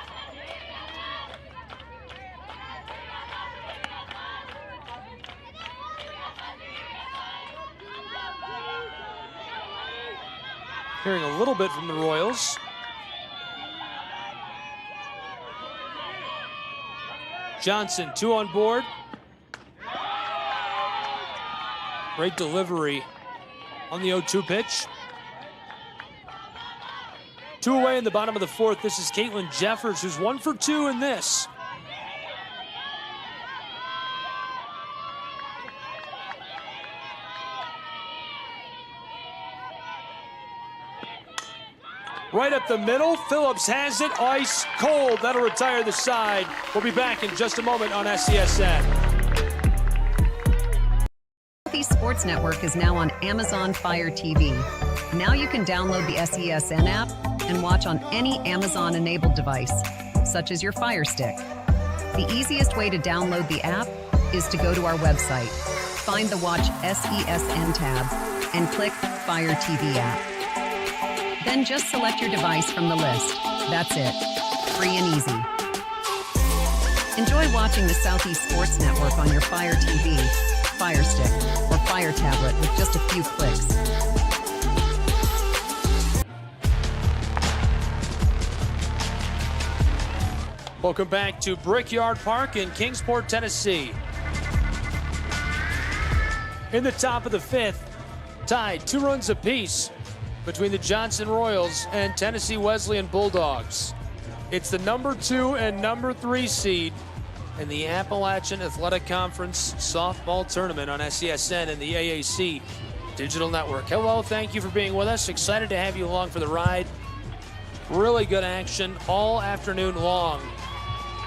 Hearing a little bit from the Royals. Johnson, 2 on board. Great delivery on the 0-2 pitch. 2 away in the bottom of the 4th. This is Caitlin Jeffers, who's 1 for 2 in this. Right up the middle, Phillips has it, ice cold. That'll retire the side. We'll be back in just a moment on SCSN. Southeast Sports Network is now on Amazon Fire TV. Now you can download the SESN app and watch on any Amazon-enabled device, such as your Fire Stick. The easiest way to download the app is to go to our website, find the Watch SESN tab, and click Fire TV app. Then just select your device from the list. That's it. Free and easy. Enjoy watching the Southeast Sports Network on your Fire TV, Fire Stick, or Fire tablet with just a few clicks. Welcome back to Brickyard Park in Kingsport, Tennessee. In the top of the 5th, tied 2 runs apiece between the Johnson Royals and Tennessee Wesleyan Bulldogs. It's the number 2 and number 3 seed in the Appalachian Athletic Conference softball tournament on SCSN and the AAC Digital Network. Hello, thank you for being with us. Excited to have you along for the ride. Really good action all afternoon long.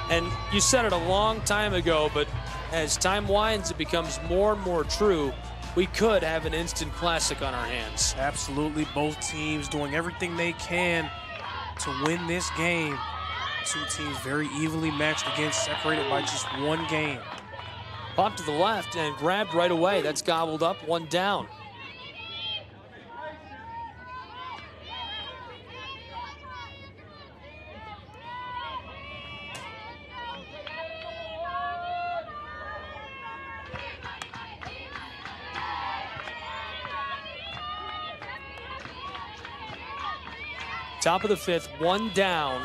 And you said it a long time ago, but as time winds, it becomes more and more true. We could have an instant classic on our hands. Absolutely, both teams doing everything they can to win this game. 2 teams very evenly matched against, separated by just 1 game. Popped to the left and grabbed right away. That's gobbled up, 1 down. Top of the 5th, 1 down.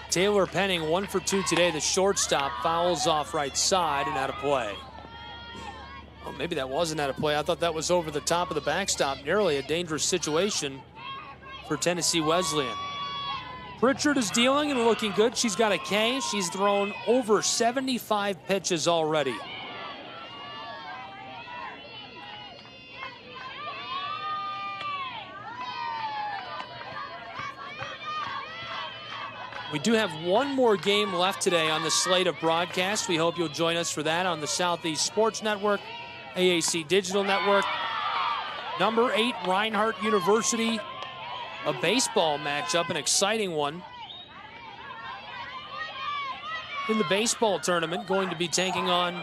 Taylor Penning 1 for 2 today. The shortstop fouls off right side and out of play. Well, maybe that wasn't out of play. I thought that was over the top of the backstop. Nearly a dangerous situation for Tennessee Wesleyan. Pritchard is dealing and looking good. She's got a K. She's thrown over 75 pitches already. We do have 1 more game left today on the slate of broadcasts. We hope you'll join us for that on the Southeast Sports Network, AAC Digital Network. Number 8, Reinhardt University, a baseball matchup, an exciting one. In the baseball tournament, going to be taking on,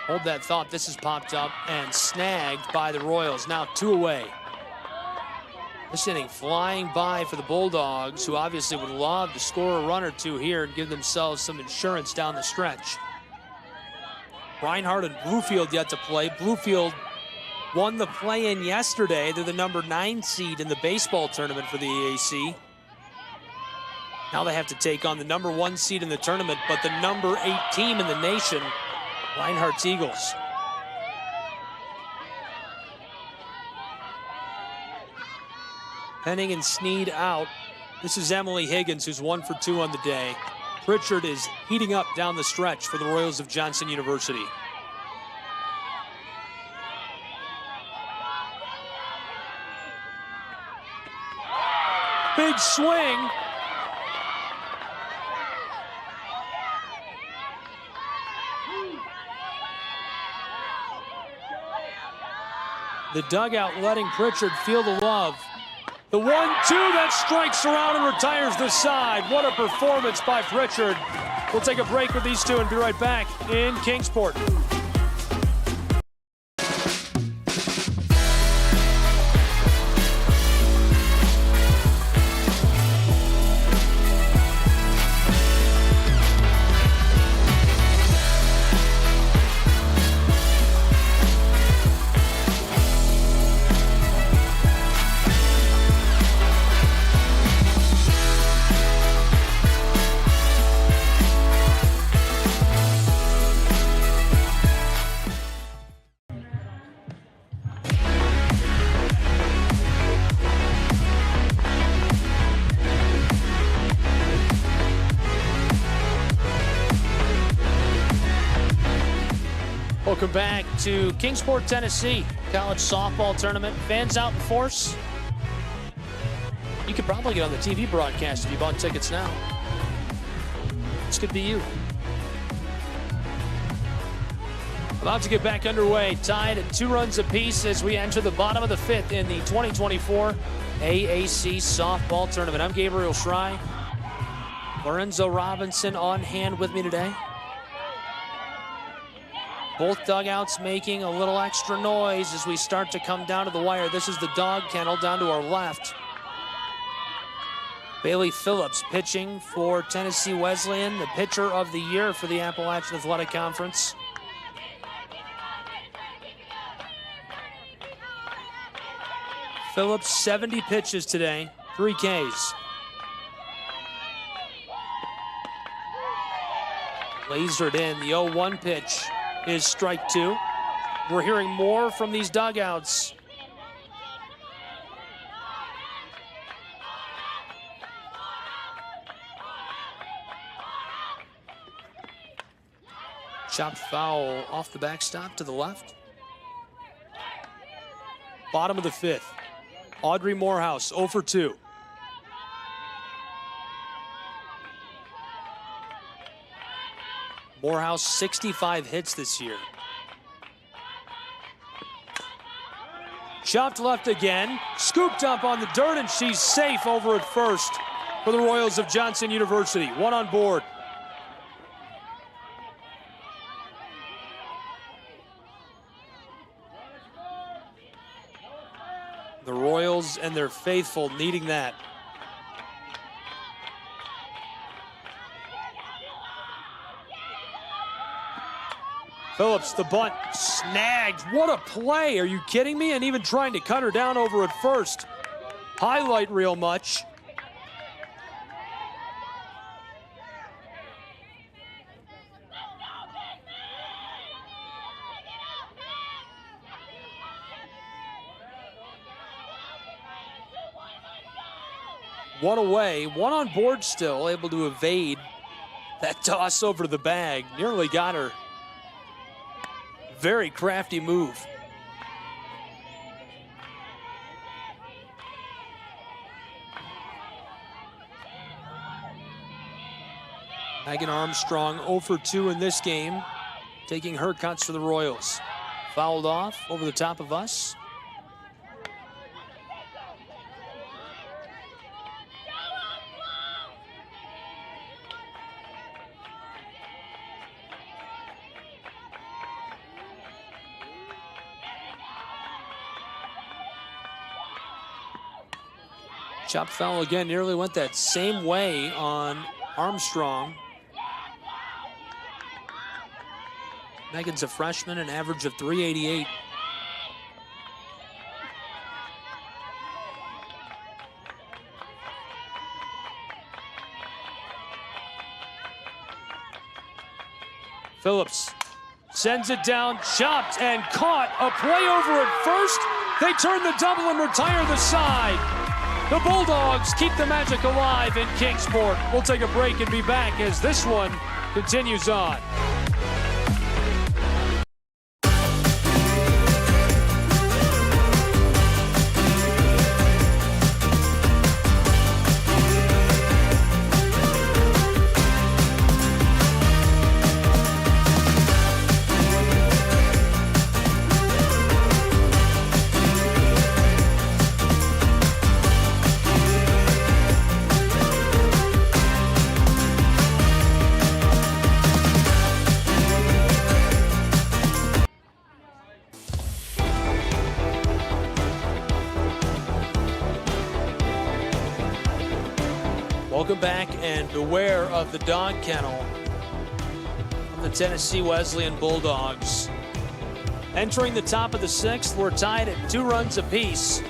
hold that thought, this has popped up and snagged by the Royals. Now 2 away. This inning flying by for the Bulldogs, who obviously would love to score a run or 2 here and give themselves some insurance down the stretch. Reinhardt and Bluefield yet to play. Bluefield won the play-in yesterday. They're the number 9 seed in the baseball tournament for the AAC. Now they have to take on the number 1 seed in the tournament, but the number 8 team in the nation, Reinhardt's Eagles. Penning and Sneed out. This is Emily Higgins, who's 1 for 2 on the day. Pritchard is heating up down the stretch for the Royals of Johnson University. Big swing. The dugout letting Pritchard feel the love. The 1-2 that strikes around and retires the side. What a performance by Pritchard. We'll take a break with these two and be right back in Kingsport. Welcome back to Kingsport, Tennessee. College softball tournament. Fans out in force. You could probably get on the TV broadcast if you bought tickets now. This could be you. About to get back underway. Tied at 2 runs apiece as we enter the bottom of the 5th in the 2024 AAC softball tournament. I'm Gabriel Schrei. Lorenzo Robinson on hand with me today. Both dugouts making a little extra noise as we start to come down to the wire. This is the dog kennel down to our left. Bailey Phillips pitching for Tennessee Wesleyan, the pitcher of the year for the Appalachian Athletic Conference. Phillips, 70 pitches today, 3 Ks. Lasered in, the 0-1 pitch is strike 2. We're hearing more from these dugouts. Chopped foul off the backstop to the left. Bottom of the 5th. Audrey Morehouse 0 for 2. Morehouse, 65 hits this year. Chopped left again, scooped up on the dirt, and she's safe over at first for the Royals of Johnson University. 1 on board. The Royals and their faithful needing that. Phillips, the bunt, snagged. What a play. Are you kidding me? And even trying to cut her down over at first. Highlight reel much. One away, 1 on board still, able to evade that toss over to the bag. Nearly got her. Very crafty move. Megan Armstrong 0 for 2 in this game, taking her cuts for the Royals. Fouled off over the top of us. Chop foul again, nearly went that same way on Armstrong. Megan's a freshman, an average of .388. Phillips sends it down, chopped and caught. A play over at first. They turn the double and retire the side. The Bulldogs keep the magic alive in Kingsport. We'll take a break and be back as this one continues on. Welcome back, and beware of the dog kennel of the Tennessee Wesleyan Bulldogs. Entering the top of the sixth, we're tied at 2 runs apiece.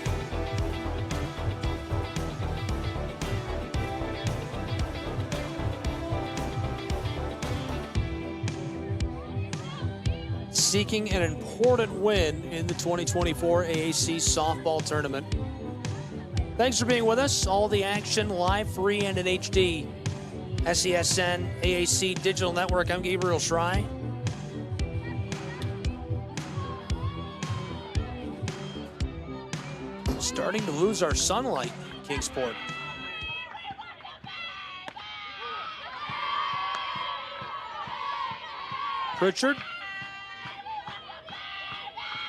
Seeking an important win in the 2024 AAC softball tournament. Thanks for being with us. All the action live, free, and in HD. SESN AAC Digital Network. I'm Gabriel Schrei. Starting to lose our sunlight in Kingsport. Pritchard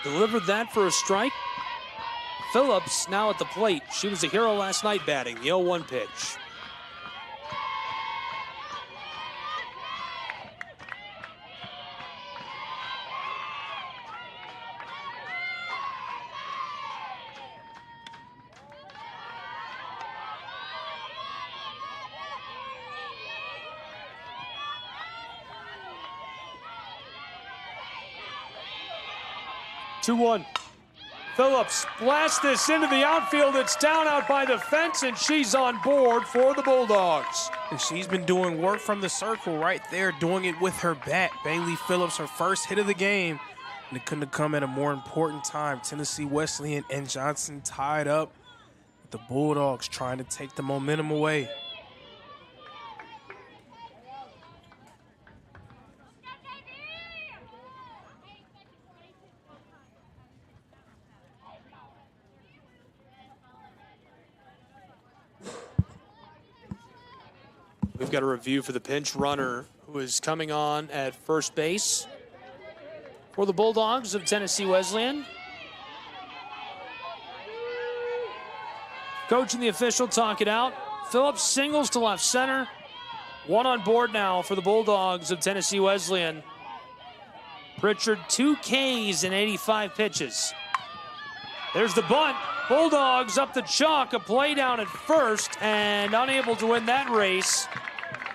delivered that for a strike. Phillips now at the plate. She was a hero last night batting, the 0-1 pitch. Two-one. Phillips blasts this into the outfield. It's down out by the fence, and she's on board for the Bulldogs. And she's been doing work from the circle right there, doing it with her bat. Bailey Phillips, her first hit of the game. And it couldn't have come at a more important time. Tennessee Wesleyan and Johnson tied up. The Bulldogs trying to take the momentum away. We've got a review for the pinch runner who is coming on at first base for the Bulldogs of Tennessee Wesleyan. Coach and the official talk it out. Phillips singles to left center. One on board now for the Bulldogs of Tennessee Wesleyan. Pritchard, 2 Ks in 85 pitches. There's the bunt. Bulldogs up the chalk, a play down at first, and unable to win that race.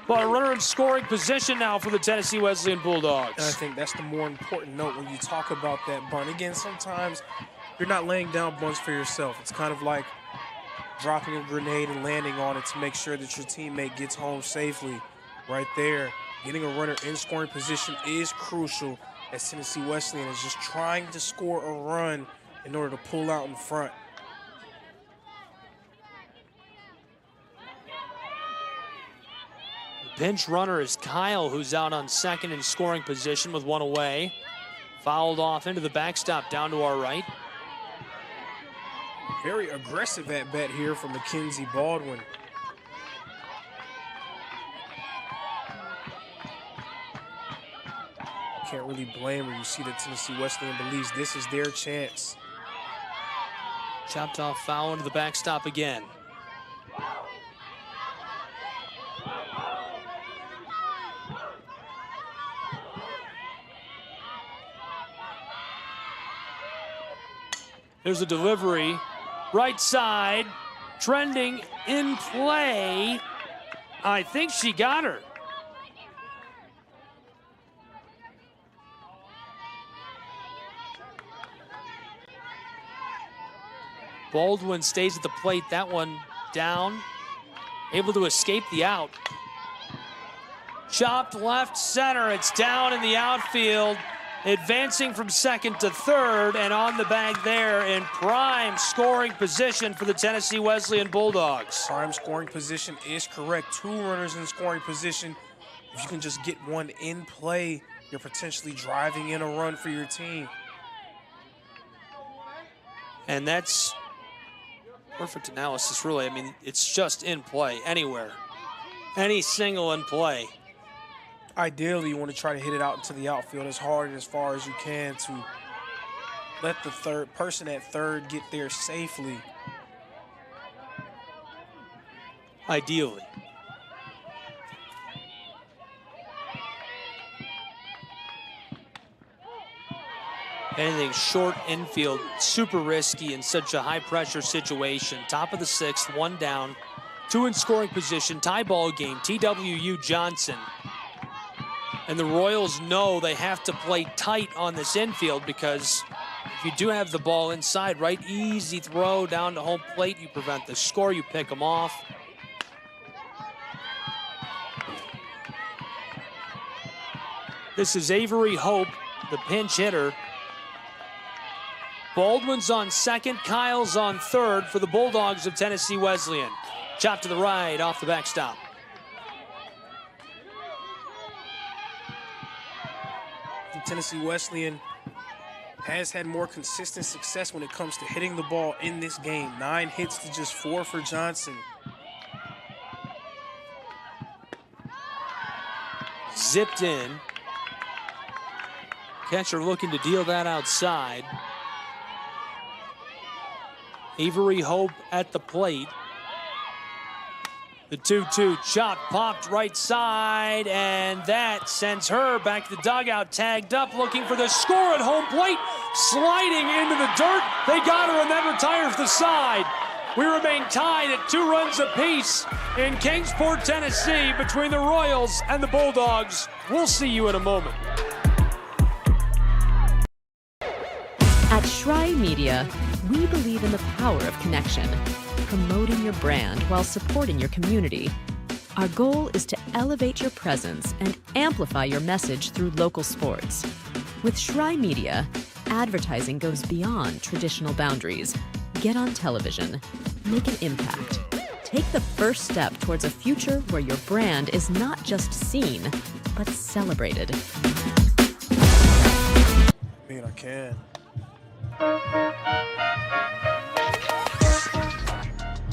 But a runner in scoring position now for the Tennessee Wesleyan Bulldogs. And I think that's the more important note when you talk about that bunt. Again, sometimes you're not laying down bunts for yourself. It's kind of like dropping a grenade and landing on it to make sure that your teammate gets home safely. Right there, getting a runner in scoring position is crucial, as Tennessee Wesleyan is just trying to score a run in order to pull out in front. Pinch runner is Kyle, who's out on second in scoring position with 1 away. Fouled off into the backstop down to our right. Very aggressive at bat here from Mackenzie Baldwin. Can't really blame her. You see that Tennessee Wesleyan believes this is their chance. Chopped off foul into the backstop again. There's a delivery, right side, trending in play. I think she got her. Baldwin stays at the plate, that one down, able to escape the out. Chopped left center, it's down in the outfield. advancing from second to third, and on the bag there in prime scoring position for the Tennessee Wesleyan Bulldogs. Prime scoring position is correct. 2 runners in scoring position. If you can just get one in play, you're potentially driving in a run for your team. And that's perfect analysis, really. I mean, it's just in play anywhere. Any single in play. Ideally, you want to try to hit it out into the outfield as hard and as far as you can to let the third person at third get there safely. Ideally. Anything short infield, super risky in such a high-pressure situation. Top of the 6th, 1 down, 2 in scoring position, tie ball game, TWU Johnson. And the Royals know they have to play tight on this infield because if you do have the ball inside, right, easy throw down to home plate, you prevent the score, you pick them off. This is Avery Hope, the pinch hitter. Baldwin's on second, Kyle's on third for the Bulldogs of Tennessee Wesleyan. Chop to the right off the backstop. Tennessee Wesleyan has had more consistent success when it comes to hitting the ball in this game. 9 hits to just 4 for Johnson. Zipped in. Catcher looking to deal that outside. Avery Hope at the plate. The 2-2 chop popped right side, and that sends her back to the dugout, tagged up, looking for the score at home plate, sliding into the dirt. They got her, and that retires the side. We remain tied at 2 runs apiece in Kingsport, Tennessee, between the Royals and the Bulldogs. We'll see you in a moment. At Shry Media, we believe in the power of connection, promoting your brand while supporting your community. Our goal is to elevate your presence and amplify your message through local sports. With Shry Media, advertising goes beyond traditional boundaries. Get on television, make an impact. Take the first step towards a future where your brand is not just seen, but celebrated. I can.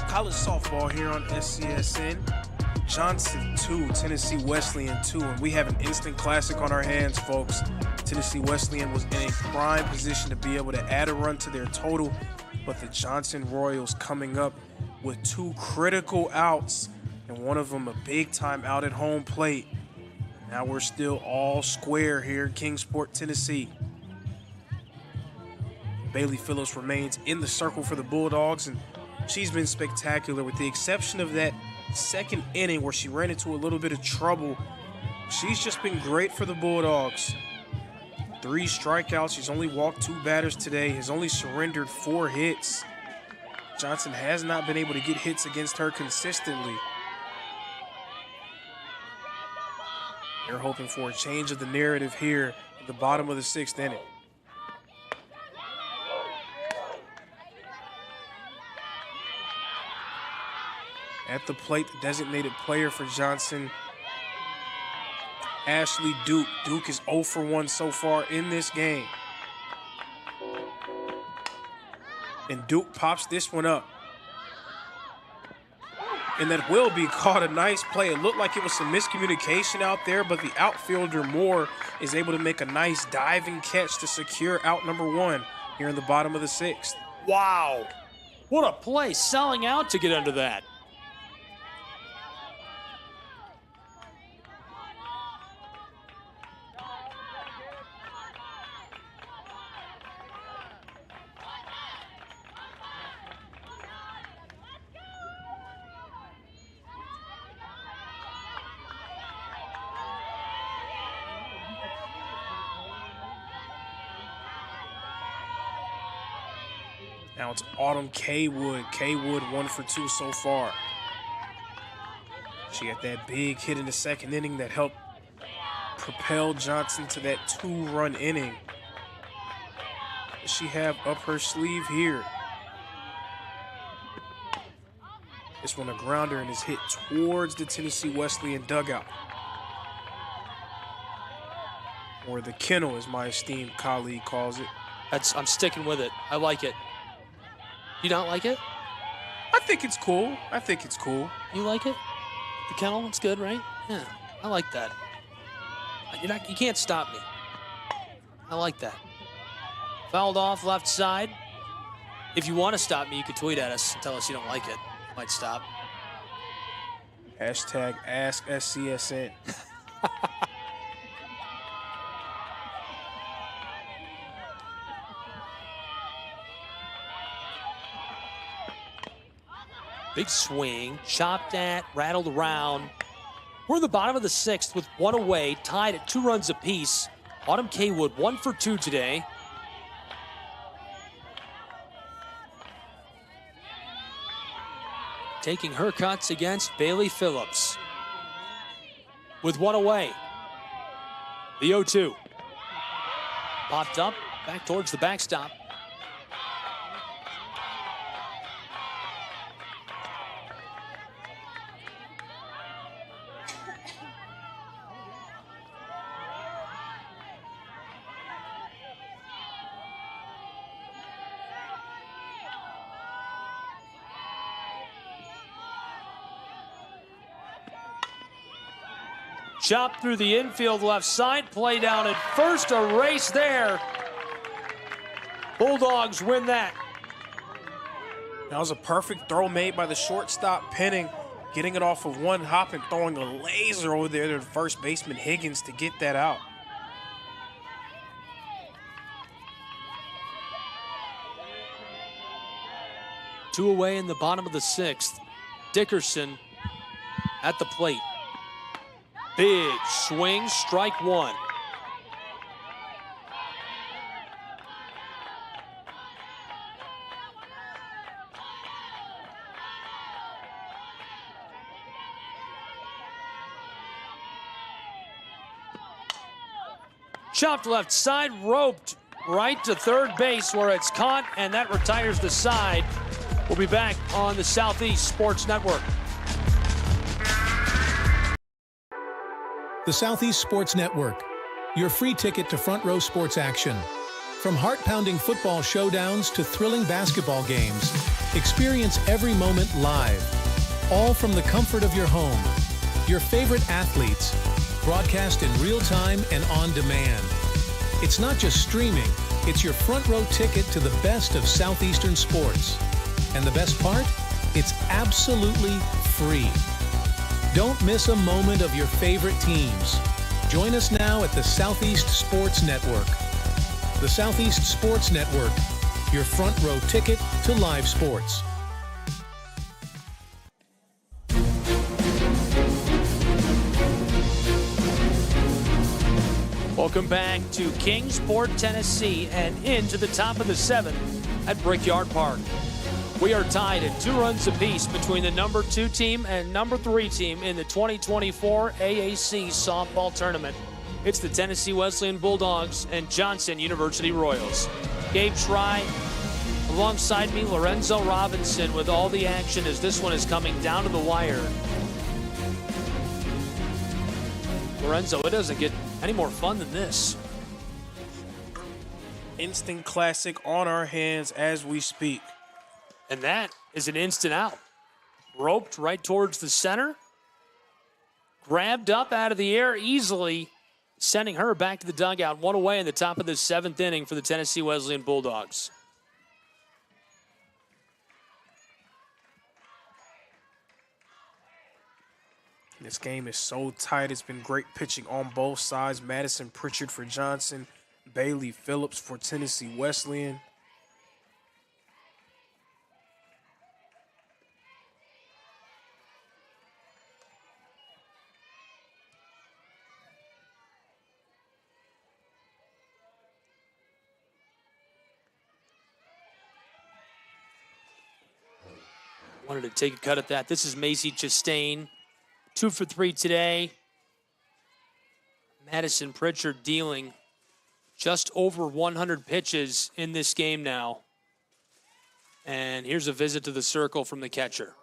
College softball here on SCSN. Johnson 2, Tennessee Wesleyan 2, and we have an instant classic on our hands, folks. Tennessee Wesleyan was in a prime position to be able to add a run to their total, but the Johnson Royals coming up with 2 critical outs, and one of them a big-time out at home plate. Now we're still all square here in Kingsport, Tennessee. Bailey Phillips remains in the circle for the Bulldogs, and she's been spectacular with the exception of that second inning where she ran into a little bit of trouble. She's just been great for the Bulldogs. 3 strikeouts. She's only walked 2 batters today, has only surrendered 4 hits. Johnson has not been able to get hits against her consistently. They're hoping for a change of the narrative here at the bottom of the 6th inning. At the plate, the designated player for Johnson, Ashley Duke. Duke is 0 for 1 so far in this game. And Duke pops this one up. And that will be caught. A nice play. It looked like it was some miscommunication out there, but the outfielder Moore is able to make a nice diving catch to secure out number 1 here in the bottom of the 6th. Wow. What a play, selling out to get under that. Now it's Autumn Kaywood. Kaywood 1 for 2 so far. She had that big hit in the second inning that helped propel Johnson to that 2-run inning. Does she have up her sleeve here? This one a grounder and is hit towards the Tennessee Wesleyan dugout. Or the kennel, as my esteemed colleague calls it. I'm sticking with it. I like it. You don't like it? I think it's cool. I think it's cool. You like it? The kennel, it's good, right? Yeah, I like that. You can't stop me. I like that. Fouled off left side. If you want to stop me, you could tweet at us and tell us you don't like it. Might stop. Hashtag AskSCSN. Big swing, chopped at, rattled around. We're in the bottom of the 6th with 1 away, tied at 2 runs apiece. Autumn Kaywood 1 for 2 today. Taking her cuts against Bailey Phillips. With 1 away. The 0-2. Popped up, back towards the backstop. Chop through the infield left side, play down at first, a race there. Bulldogs win that. That was a perfect throw made by the shortstop Penning, getting it off of one hop and throwing a laser over there to the first baseman Higgins to get that out. Two away in the bottom of the 6th. Dickerson at the plate. Big swing, strike 1. Chopped left side, roped right to third base where it's caught, and that retires the side. We'll be back on the Southeast Sports Network. The Southeast Sports Network, your free ticket to front row sports action. From heart-pounding football showdowns to thrilling basketball games, experience every moment live, all from the comfort of your home. Your favorite athletes, broadcast in real time and on demand. It's not just streaming, it's your front row ticket to the best of Southeastern sports. And the best part? It's absolutely free. Don't miss a moment of your favorite teams. Join us now at the Southeast Sports Network. The Southeast Sports Network, your front row ticket to live sports. Welcome back to Kingsport, Tennessee, and into the top of the 7th at Brickyard Park. We are tied at 2 runs apiece between the number 2 team and number 3 team in the 2024 AAC softball tournament. It's the Tennessee Wesleyan Bulldogs and Johnson University Royals. Gabe Schrei alongside me, Lorenzo Robinson with all the action as this one is coming down to the wire. Lorenzo, it doesn't get any more fun than this. Instant classic on our hands as we speak. And that is an instant out. Roped right towards the center. Grabbed up out of the air easily, sending her back to the dugout. 1 away in the top of the 7th inning for the Tennessee Wesleyan Bulldogs. This game is so tight. It's been great pitching on both sides. Madison Pritchard for Johnson, Bailey Phillips for Tennessee Wesleyan. Wanted to take a cut at that. This is Macy Chastain, 2 for 3 today. Madison Pritchard dealing just over 100 pitches in this game now. And here's a visit to the circle from the catcher.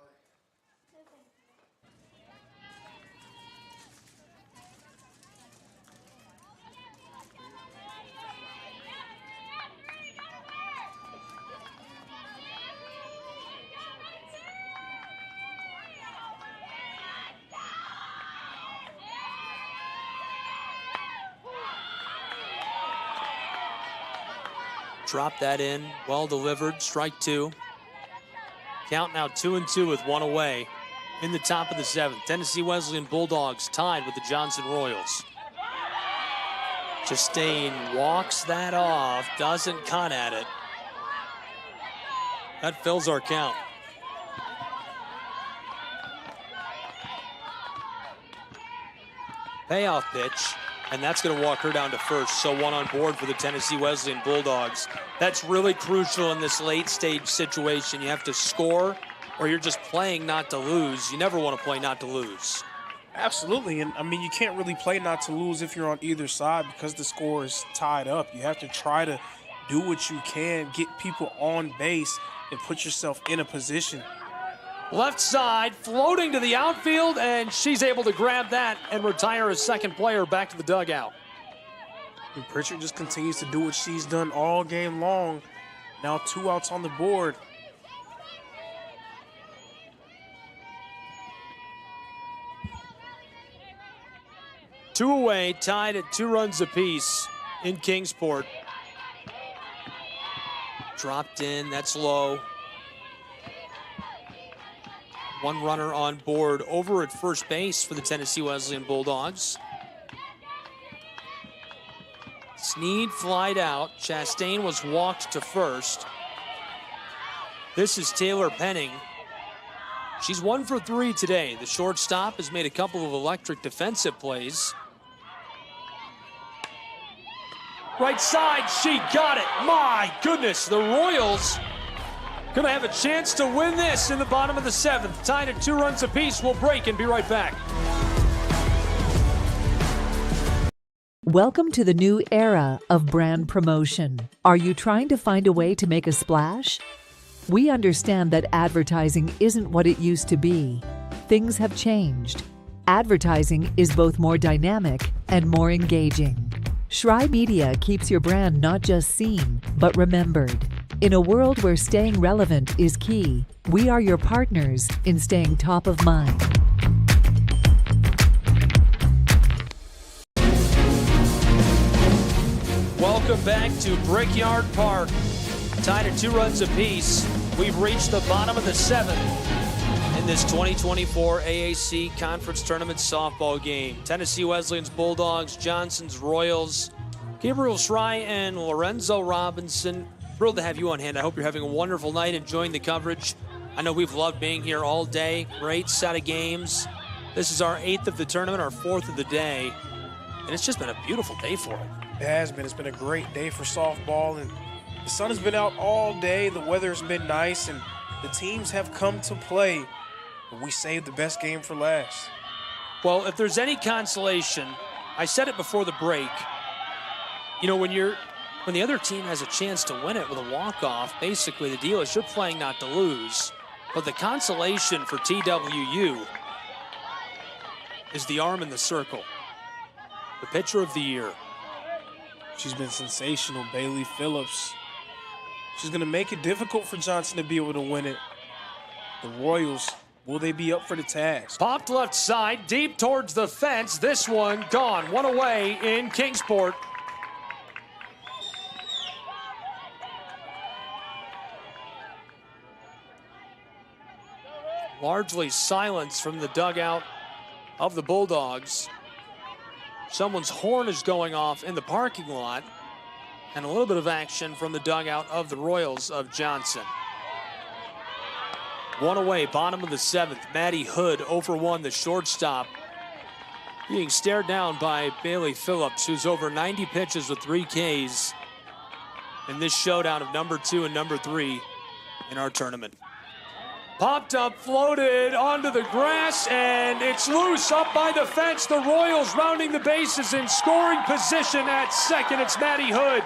Drop that in, well delivered, strike two. Count now 2-2 with one away in the top of the seventh. Tennessee Wesleyan Bulldogs tied with the Johnson Royals. Chastain walks that off, doesn't cut at it. That fills our count. Payoff pitch. And that's going to walk her down to first. So one on board for the Tennessee Wesleyan Bulldogs. That's really crucial in this late stage situation. You have to score or you're just playing not to lose. You never want to play not to lose. Absolutely. And I mean, you can't really play not to lose if you're on either side because the score is tied up. You have to try to do what you can, get people on base and put yourself in a position. Left side, floating to the outfield, and she's able to grab that and retire a second player back to the dugout. And Pritchard just continues to do what she's done all game long. Now 2 outs on the board. Two away, tied at 2 runs apiece in Kingsport. Dropped in, that's low. One runner on board over at first base for the Tennessee Wesleyan Bulldogs. Sneed flied out. Chastain was walked to first. This is Taylor Penning. She's 1 for 3 today. The shortstop has made a couple of electric defensive plays. Right side, she got it. My goodness, the Royals gonna have a chance to win this in the bottom of the seventh. Tied at 2 runs apiece. We'll break and be right back. Welcome to the new era of brand promotion. Are you trying to find a way to make a splash? We understand that advertising isn't what it used to be. Things have changed. Advertising is both more dynamic and more engaging. Shry Media keeps your brand not just seen, but remembered. In a world where staying relevant is key, we are your partners in staying top of mind. Welcome back to Brickyard Park. Tied at 2 runs apiece. We've reached the bottom of the seventh in this 2024 AAC Conference Tournament softball game. Tennessee Wesleyan's Bulldogs, Johnson's Royals, Gabriel Shry and Lorenzo Robinson. Thrilled to have you on hand. I hope you're having a wonderful night, enjoying the coverage. I know we've loved being here all day. Great set of games. This is our 8th of the tournament, our 4th of the day. And it's just been a beautiful day for it. It has been. It's been a great day for softball. And the sun has been out all day. The weather's been nice. And the teams have come to play. But we saved the best game for last. Well, if there's any consolation, I said it before the break. You know, when the other team has a chance to win it with a walk-off, basically the deal is you're playing not to lose. But the consolation for TWU is the arm in the circle. The pitcher of the year. She's been sensational, Bailey Phillips. She's going to make it difficult for Johnson to be able to win it. The Royals, will they be up for the task? Popped left side, deep towards the fence. This one gone. One away in Kingsport. Largely silence from the dugout of the Bulldogs. Someone's horn is going off in the parking lot, and a little bit of action from the dugout of the Royals of Johnson. One away, bottom of the seventh. Maddie Hood over 1, the shortstop, being stared down by Bailey Phillips, who's over 90 pitches with 3 Ks in this showdown of number 2 and number 3 in our tournament. Popped up, floated onto the grass, and it's loose up by the fence. The Royals rounding the bases in scoring position at second. It's Matty Hood.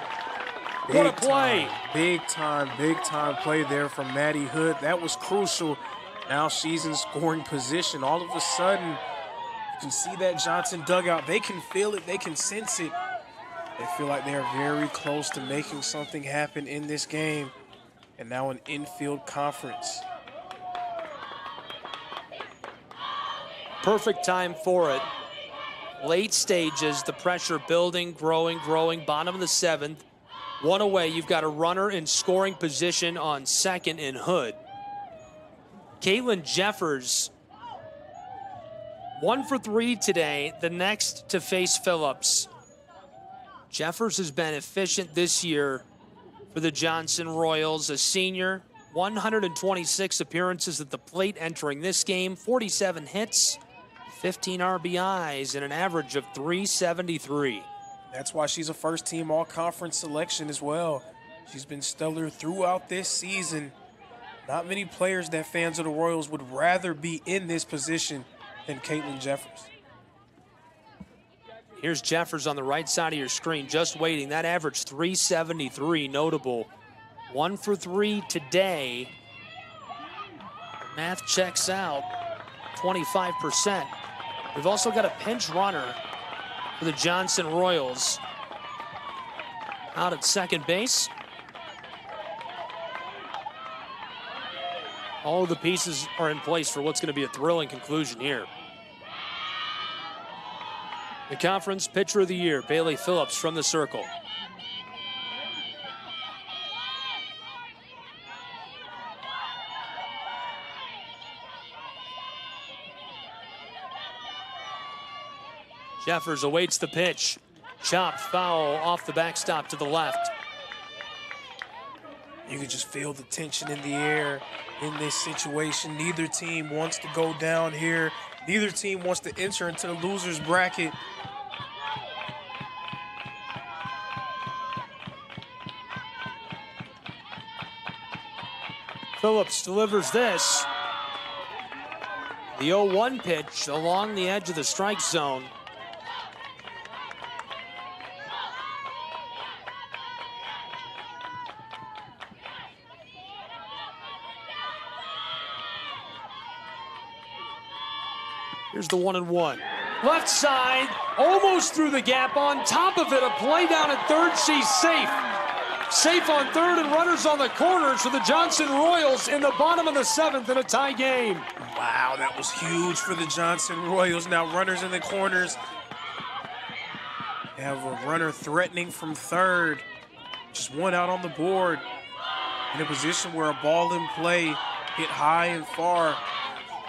What a play. Big time play there from Matty Hood. That was crucial. Now she's in scoring position. All of a sudden, you can see that Johnson dugout. They can feel it. They can sense it. They feel like they are very close to making something happen in this game. And now an infield conference. Perfect time for it. Late stages, the pressure building, growing. Bottom of the seventh. One away, you've got a runner in scoring position on second in Hood. Caitlin Jeffers, 1 for 3 today, the next to face Phillips. Jeffers has been efficient this year for the Johnson Royals, a senior, 126 appearances at the plate entering this game, 47 hits, 15 RBIs, and an average of .373. That's why she's a first-team all-conference selection as well. She's been stellar throughout this season. Not many players that fans of the Royals would rather be in this position than Caitlin Jeffers. Here's Jeffers on the right side of your screen, just waiting. That average .373, notable. 1 for 3 today. Math checks out, 25%. We've also got a pinch runner for the Johnson Royals out at second base. All of the pieces are in place for what's going to be a thrilling conclusion here. The conference pitcher of the year, Bailey Phillips from the circle. Jeffers awaits the pitch. Chopped foul off the backstop to the left. You can just feel the tension in the air in this situation. Neither team wants to go down here. Neither team wants to enter into the loser's bracket. Phillips delivers this. The 0-1 pitch along the edge of the strike zone. Here's the 1-1. Left side, almost through the gap. On top of it, a play down at third. She's safe. Safe on third and runners on the corners for the Johnson Royals in the bottom of the seventh in a tie game. Wow, that was huge for the Johnson Royals. Now runners in the corners. They have a runner threatening from third. Just one out on the board. In a position where a ball in play hit high and far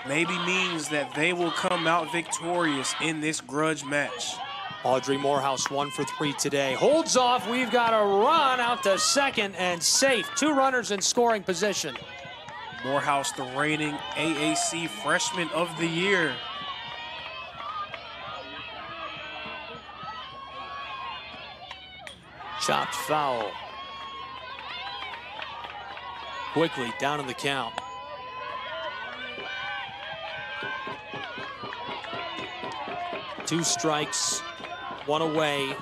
maybe means that they will come out victorious in this grudge match. Audrey Morehouse 1 for 3 today. Holds off. We've got a run out to second and safe. 2 runners in scoring position. Morehouse, the reigning AAC Freshman of the Year. Chopped foul. Quickly down in the count. Two strikes, one away,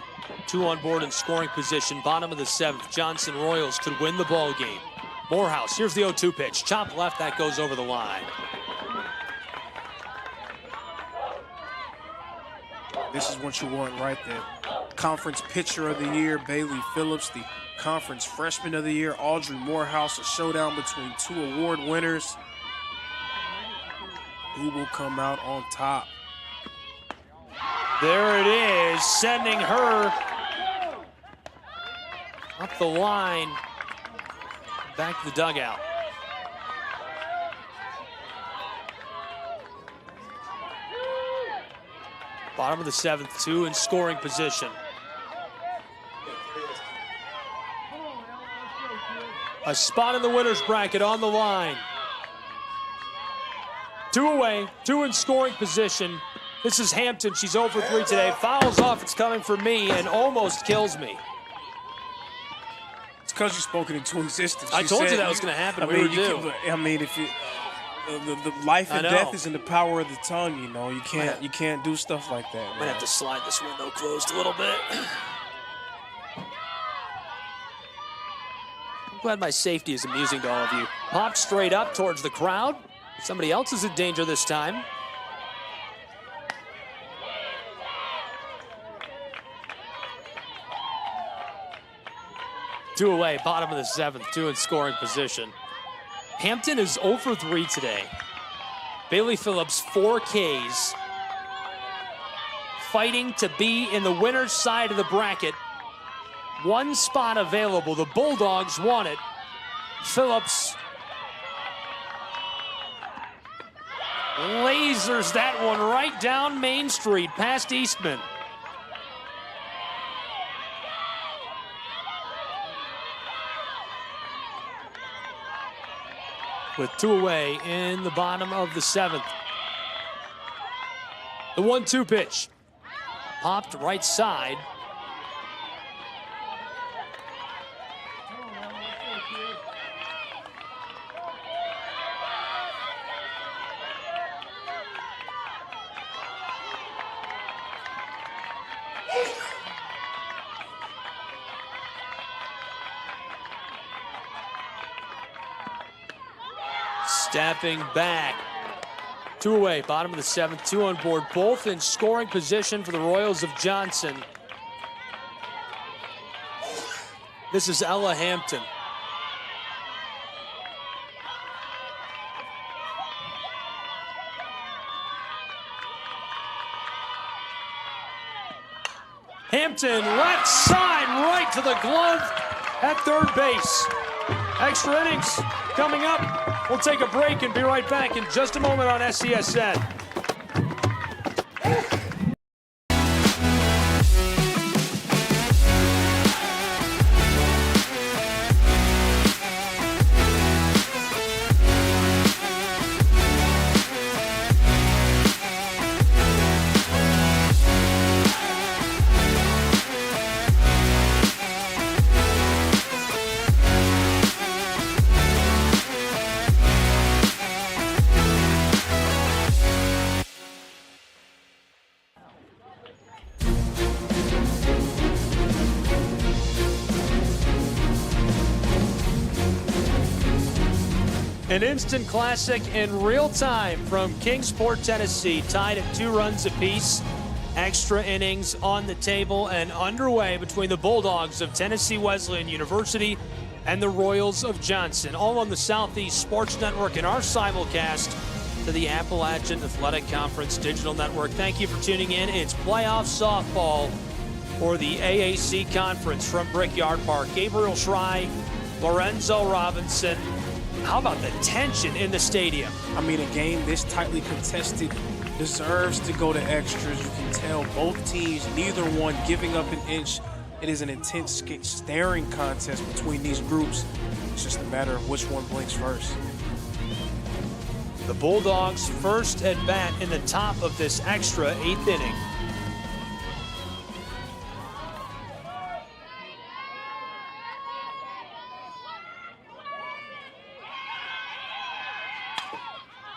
2 on board in scoring position. Bottom of the seventh, Johnson Royals could win the ball game. Morehouse, here's the 0-2 pitch. Chop left, that goes over the line. This is what you want right there. Conference Pitcher of the Year, Bailey Phillips. The Conference Freshman of the Year, Audrey Morehouse. A showdown between 2 award winners. Who will come out on top? There it is, sending her up the line, back to the dugout. Bottom of the seventh, 2 in scoring position. A spot in the winner's bracket on the line. 2 away, 2 in scoring position. This is Hampton. She's 0 for 3 today. Fouls off. It's coming for me and almost kills me. It's because you spoke it into existence. I told you that was going to happen. We were due. I mean, if The life and death is in the power of the tongue. You know, you can't do stuff like that. Might have to slide this window closed a little bit. I'm glad my safety is amusing to all of you. Popped straight up towards the crowd. Somebody else is in danger this time. Two away, bottom of the seventh, two in scoring position. Hampton is 0 for 3 today. Bailey Phillips, 4 Ks. Fighting to be in the winner's side of the bracket. One spot available. The Bulldogs want it. Phillips lasers that one right down Main Street past Eastman. With 2 away in the bottom of the seventh. The 1-2 pitch. Popped right side. Stepping back. 2 away, bottom of the seventh, 2 on board, both in scoring position for the Royals of Johnson. This is Ella Hampton. Hampton, left side, right to the glove at third base. Extra innings coming up. We'll take a break and be right back in just a moment on SCSN. An instant classic in real time from Kingsport, Tennessee, tied at 2 runs apiece. Extra innings on the table and underway between the Bulldogs of Tennessee Wesleyan University and the Royals of Johnson, all on the Southeast Sports Network in our simulcast to the Appalachian Athletic Conference Digital Network. Thank you for tuning in. It's playoff softball for the AAC Conference from Brickyard Park. Gabriel Schrei, Lorenzo Robinson. How about the tension in the stadium? I mean, a game this tightly contested deserves to go to extras. You can tell both teams, neither one giving up an inch. It is an intense staring contest between these groups. It's just a matter of which one blinks first. The Bulldogs' first at bat in the top of this extra 8th inning.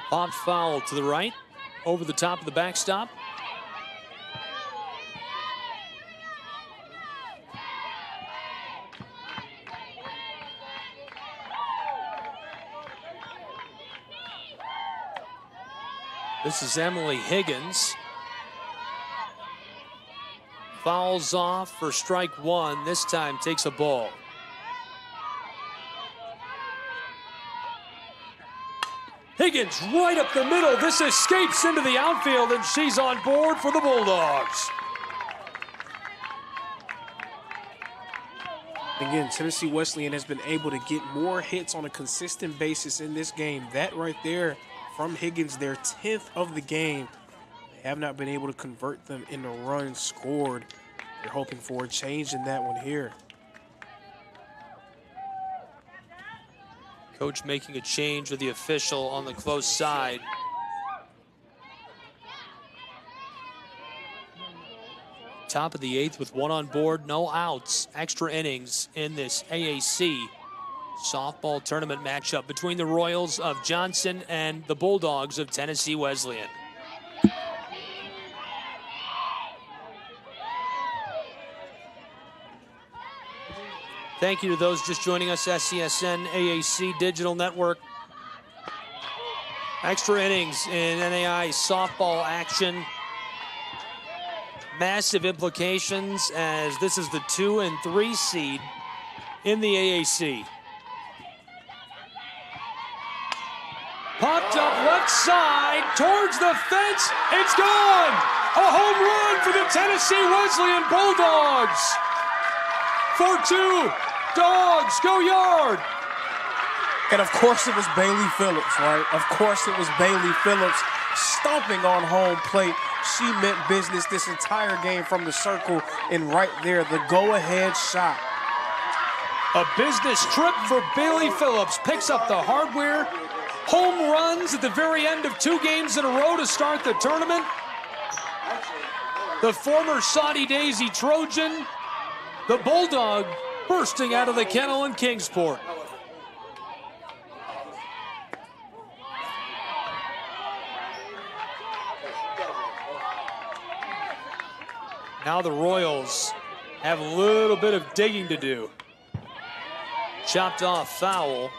Popped foul to the right, over the top of the backstop. This is Emily Higgins. Fouls off for strike 1. This time takes a ball. Higgins right up the middle. This escapes into the outfield, and she's on board for the Bulldogs. Again, Tennessee Wesleyan has been able to get more hits on a consistent basis in this game. That right there from Higgins, their 10th of the game. They have not been able to convert them into runs scored. They're hoping for a change in that one here. Coach making a change with the official on the close side. Top of the 8th with 1 on board, no outs. Extra innings in this AAC softball tournament matchup between the Royals of Johnson and the Bulldogs of Tennessee Wesleyan. Thank you to those just joining us, SCSN AAC Digital Network. Extra innings in NAI softball action. Massive implications as this is the 2 and 3 seed in the AAC. Popped up left side towards the fence. It's gone! A home run for the Tennessee Wesleyan Bulldogs. 4-2. Dogs go yard. And of course it was Bailey Phillips, right? Of course it was Bailey Phillips stomping on home plate. She meant business this entire game from the circle, and right there, the go-ahead shot. A business trip for Bailey Phillips. Picks up the hardware. Home runs at the very end of 2 games in a row to start the tournament. The former Saudi Daisy Trojan, the Bulldog, bursting out of the kennel in Kingsport. Now the Royals have a little bit of digging to do. Chopped off foul.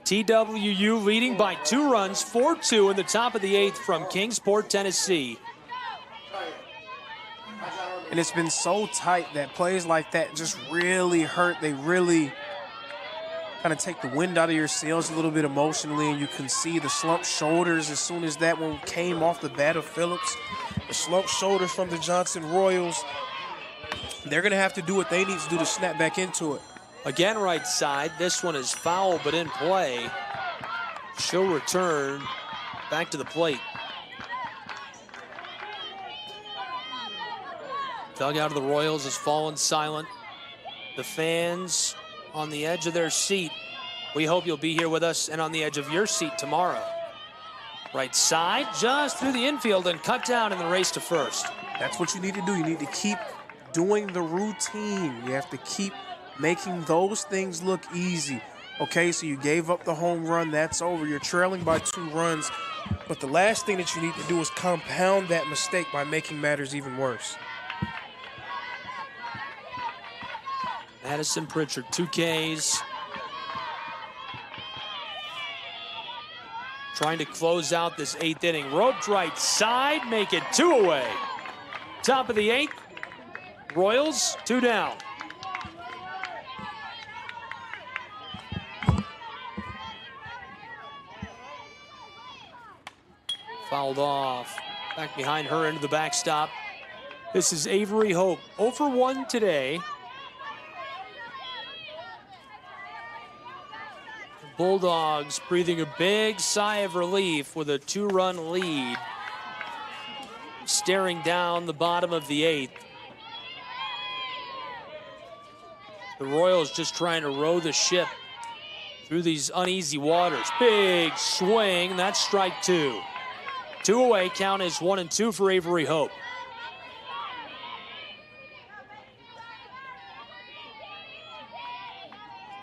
TWU leading by 2 runs, 4-2 in the top of the 8th from Kingsport, Tennessee. And it's been so tight that plays like that just really hurt. They really kind of take the wind out of your sails a little bit emotionally, and you can see the slumped shoulders as soon as that one came off the bat of Phillips. The slumped shoulders from the Johnson Royals. They're going to have to do what they need to do to snap back into it. Again, right side. This one is foul, but in play. She'll return back to the plate. Dugout of the Royals has fallen silent. The fans on the edge of their seat. We hope you'll be here with us and on the edge of your seat tomorrow. Right side, just through the infield and cut down in the race to first. That's what you need to do. You need to keep doing the routine. You have to keep making those things look easy. Okay, so you gave up the home run. That's over. You're trailing by 2 runs. But the last thing that you need to do is compound that mistake by making matters even worse. Madison Pritchard, 2 Ks. Trying to close out this 8th inning. Roped right side, make it 2 away. Top of the 8th. Royals, 2 down. Fouled off. Back behind her into the backstop. This is Avery Hope. 0 for 1 today. Bulldogs breathing a big sigh of relief with a 2-run lead. Staring down the bottom of the 8th. The Royals just trying to row the ship through these uneasy waters. Big swing, that's strike 2. 2 away, count is 1-2 for Avery Hope.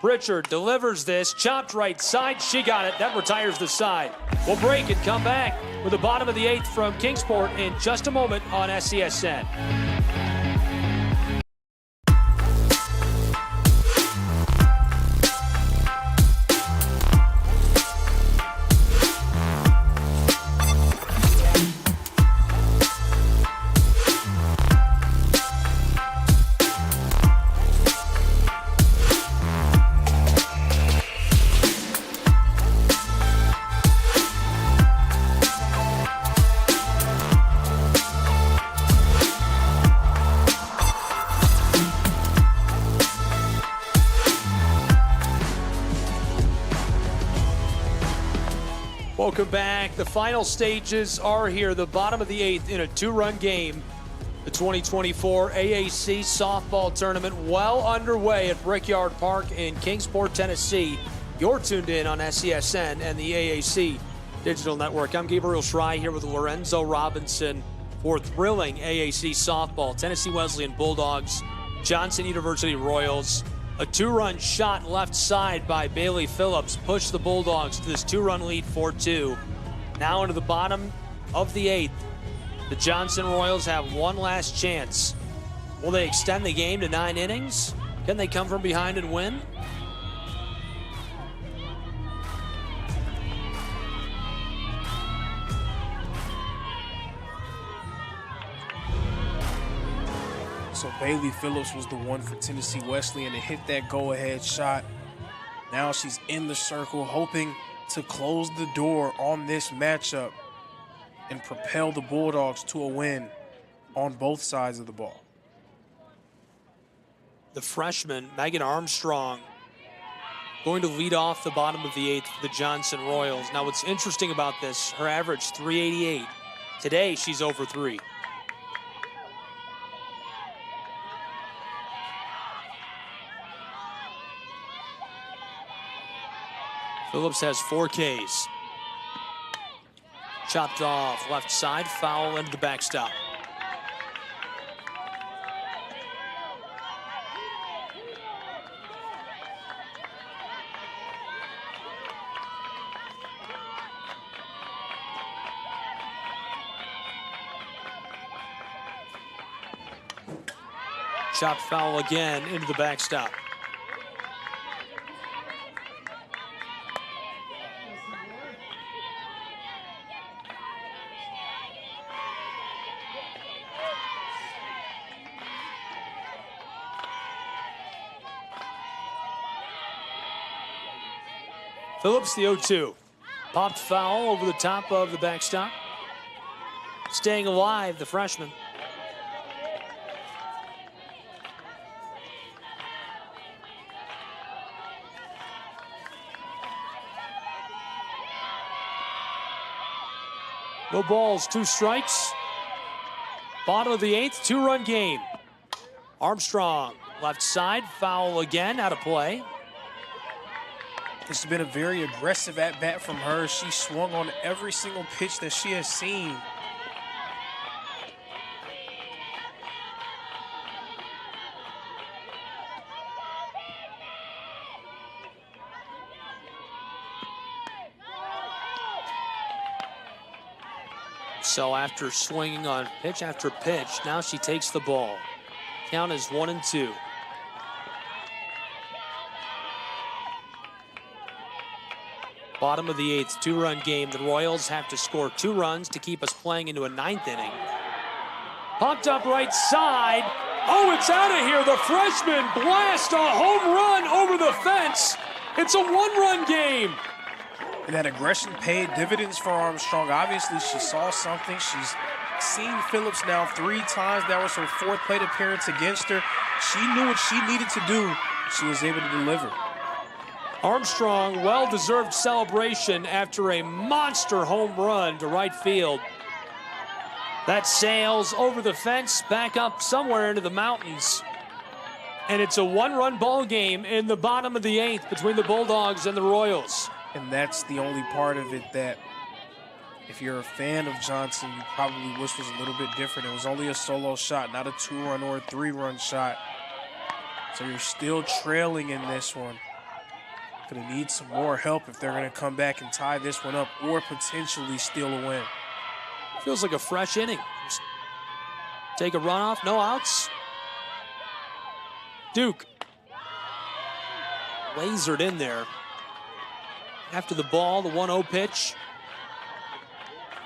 Pritchard delivers this, chopped right side, she got it, that retires the side. We'll break and come back with the bottom of the 8th from Kingsport in just a moment on SCSN. Welcome back. The final stages are here. The bottom of the 8th in a 2-run game. The 2024 AAC softball tournament well underway at Brickyard Park in Kingsport, Tennessee. You're tuned in on SCSN and the AAC Digital Network. I'm Gabriel Schrei here with Lorenzo Robinson for thrilling AAC softball. Tennessee Wesleyan Bulldogs, Johnson University Royals. A 2-run shot left side by Bailey Phillips pushed the Bulldogs to this 2-run lead, 4-2. Now into the bottom of the 8th. The Johnson Royals have one last chance. Will they extend the game to 9 innings? Can they come from behind and win? So Bailey Phillips was the one for Tennessee Wesleyan to hit that go-ahead shot. Now she's in the circle, hoping to close the door on this matchup and propel the Bulldogs to a win on both sides of the ball. The freshman, Megan Armstrong, going to lead off the bottom of the 8th for the Johnson Royals. Now what's interesting about this, her average 388. Today she's over 3. Phillips has 4 Ks. Chopped off left side, foul into the backstop. Chopped foul again into the backstop. Phillips, the 0-2. Popped foul over the top of the backstop. Staying alive, the freshman. No balls, 2 strikes. Bottom of the 8th, 2-run game. Armstrong, left side, foul again, out of play. This has been a very aggressive at-bat from her. She swung on every single pitch that she has seen. So after swinging on pitch after pitch, now she takes the ball. Count is 1-2. Bottom of the 8th, 2-run game. The Royals have to score 2 runs to keep us playing into a 9th inning. Popped up right side. Oh, it's out of here. The freshman blasts a home run over the fence. It's a 1-run game. And that aggression paid dividends for Armstrong. Obviously, she saw something. She's seen Phillips now 3 times. That was her 4th plate appearance against her. She knew what she needed to do. She was able to deliver. Armstrong, well-deserved celebration after a monster home run to right field. That sails over the fence, back up somewhere into the mountains. And it's a 1-run ball game in the bottom of the 8th between the Bulldogs and the Royals. And that's the only part of it that, if you're a fan of Johnson, you probably wish was a little bit different. It was only a solo shot, not a 2-run or a 3-run shot. So you're still trailing in this one. Going to need some more help if they're going to come back and tie this one up or potentially steal a win. Feels like a fresh inning. Just take a run off, no outs. Duke lasered in there. After the ball, the 1-0 pitch.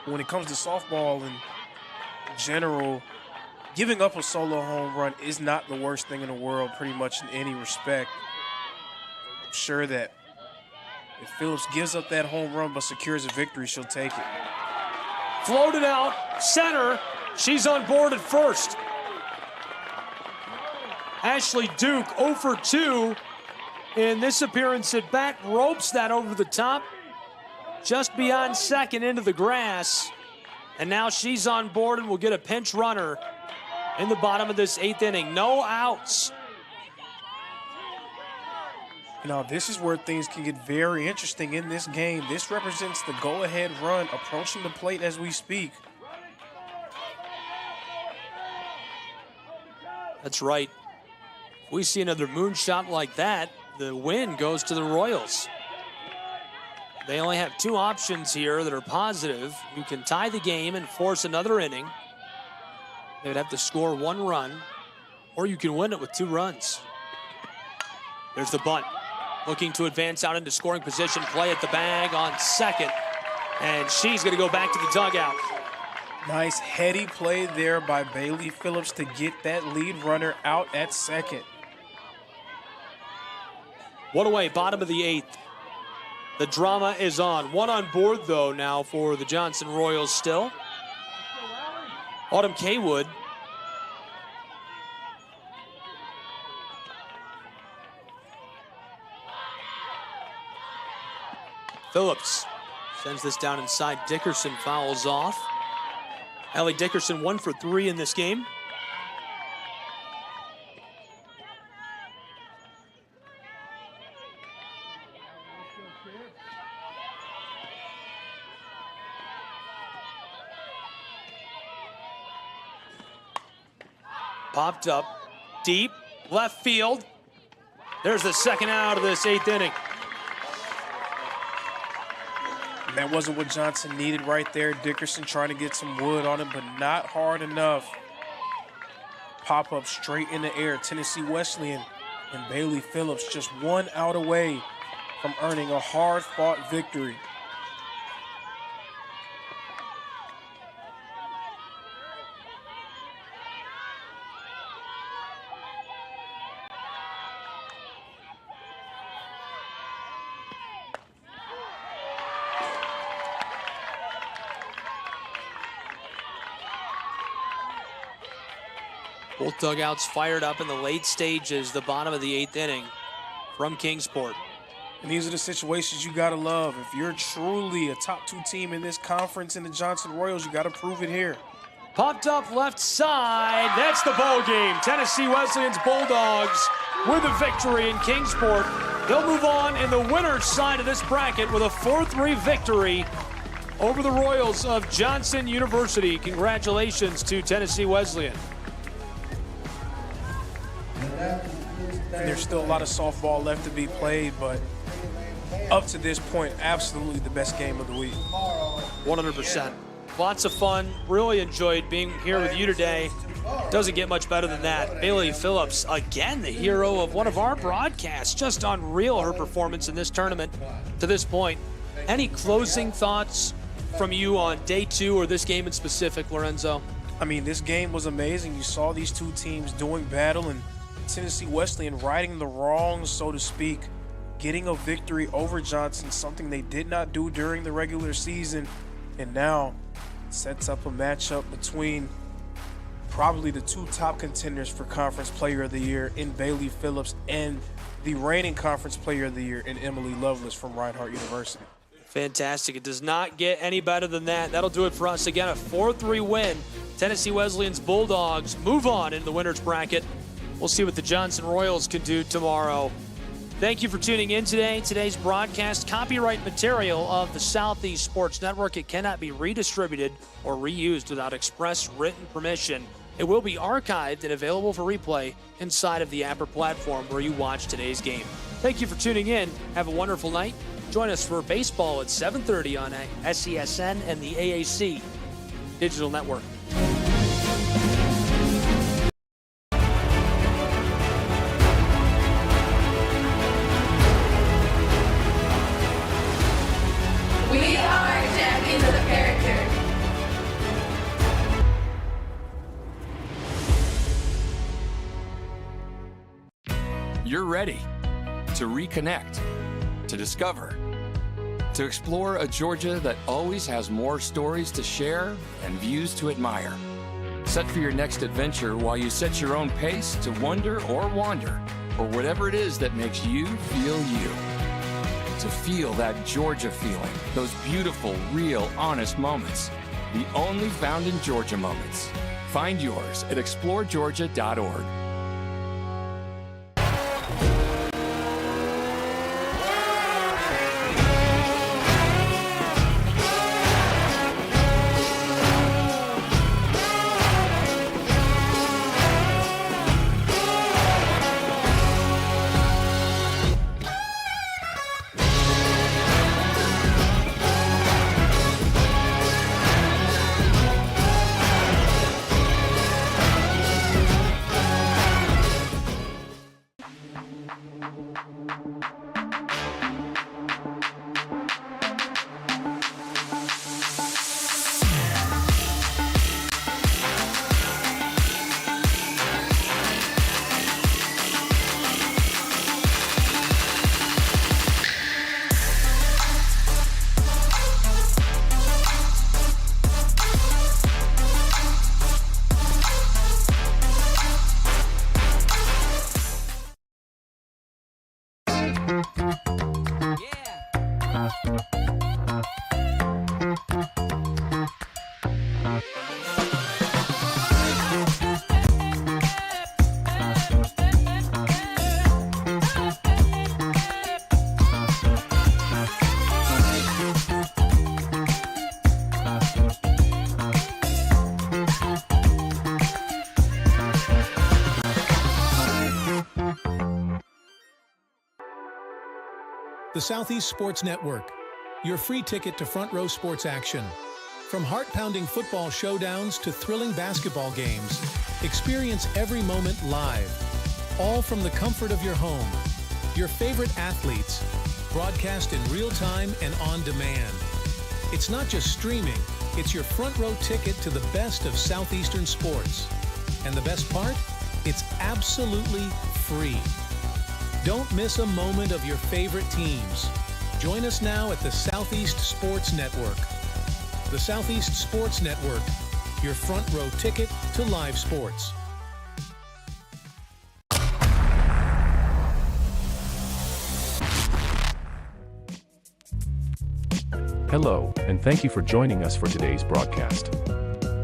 When it comes to softball in general, giving up a solo home run is not the worst thing in the world, pretty much in any respect. I'm sure that if Phillips gives up that home run but secures a victory, she'll take it. Floated out, center. She's on board at first. Ashley Duke 0 for 2 in this appearance at bat. Ropes that over the top, just beyond second into the grass. And now she's on board and will get a pinch runner in the bottom of this 8th inning. No outs. Now, this is where things can get very interesting in this game. This represents the go-ahead run approaching the plate as we speak. That's right. If we see another moonshot like that, the win goes to the Royals. They only have two options here that are positive. You can tie the game and force another inning. They would have to score 1 run, or you can win it with 2 runs. There's the bunt. Looking to advance out into scoring position. Play at the bag on second. And she's going to go back to the dugout. Nice heady play there by Bailey Phillips to get that lead runner out at second. 1 away, bottom of the 8th. The drama is on. 1 on board, though, now for the Johnson Royals still. Autumn Kaywood. Phillips sends this down inside. Dickerson fouls off. Allie Dickerson 1 for 3 in this game. Popped up, deep, left field. There's the second out of this 8th inning. That wasn't what Johnson needed right there. Dickerson trying to get some wood on him, but not hard enough. Pop up straight in the air. Tennessee Wesleyan and Bailey Phillips just 1 out away from earning a hard-fought victory. Both dugouts fired up in the late stages, the bottom of the 8th inning from Kingsport. And these are the situations you got to love. If you're truly a top 2 team in this conference in the Johnson Royals, you got to prove it here. Popped up left side. That's the ball game. Tennessee Wesleyan's Bulldogs with a victory in Kingsport. They'll move on in the winner's side of this bracket with a 4-3 victory over the Royals of Johnson University. Congratulations to Tennessee Wesleyan. And there's still a lot of softball left to be played, but up to this point, absolutely the best game of the week. 100%. Lots of fun. Really enjoyed being here with you today. Doesn't get much better than that. Bailey Phillips, again, the hero of one of our broadcasts. Just unreal, her performance in this tournament to this point. Any closing thoughts from you on day 2 or this game in specific, Lorenzo? I mean, this game was amazing. You saw these 2 teams doing battle, and Tennessee Wesleyan righting the wrongs, so to speak, getting a victory over Johnson, something they did not do during the regular season, and now sets up a matchup between probably the 2 top contenders for Conference Player of the Year in Bailey Phillips and the reigning Conference Player of the Year in Emily Lovelace from Reinhardt University. Fantastic. It does not get any better than that. That'll do it for us. Again, a 4-3 win. Tennessee Wesleyan's Bulldogs move on in the winner's bracket. We'll see what the Johnson Royals can do tomorrow. Thank you for tuning in today. Today's broadcast, copyright material of the Southeast Sports Network. It cannot be redistributed or reused without express written permission. It will be archived and available for replay inside of the Apper platform where you watch today's game. Thank you for tuning in. Have a wonderful night. Join us for baseball at 7:30 on SESN and the AAC Digital Network. We are champions of the character. You're ready to reconnect, to discover, to explore a Georgia that always has more stories to share and views to admire. Set for your next adventure while you set your own pace to wonder or wander, or whatever it is that makes you feel you. To feel that Georgia feeling, those beautiful, real, honest moments. The only found in Georgia moments. Find yours at exploregeorgia.org. The Southeast Sports Network, your free ticket to front row sports action. From heart-pounding football showdowns to thrilling basketball games, experience every moment live, all from the comfort of your home. Your favorite athletes, broadcast in real time and on demand. It's not just streaming, it's your front row ticket to the best of Southeastern sports. And the best part? It's absolutely free. Don't miss a moment of your favorite teams. Join us now at the Southeast Sports Network. The Southeast Sports Network, your front row ticket to live sports. Hello, and thank you for joining us for today's broadcast.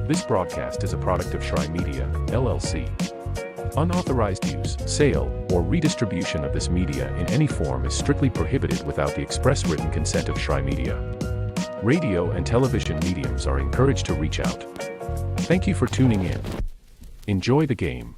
This broadcast is a product of Shrine Media, LLC. Unauthorized use, sale, or redistribution of this media in any form is strictly prohibited without the express written consent of Shrine Media. Radio and television mediums are encouraged to reach out. Thank you for tuning in. Enjoy the game.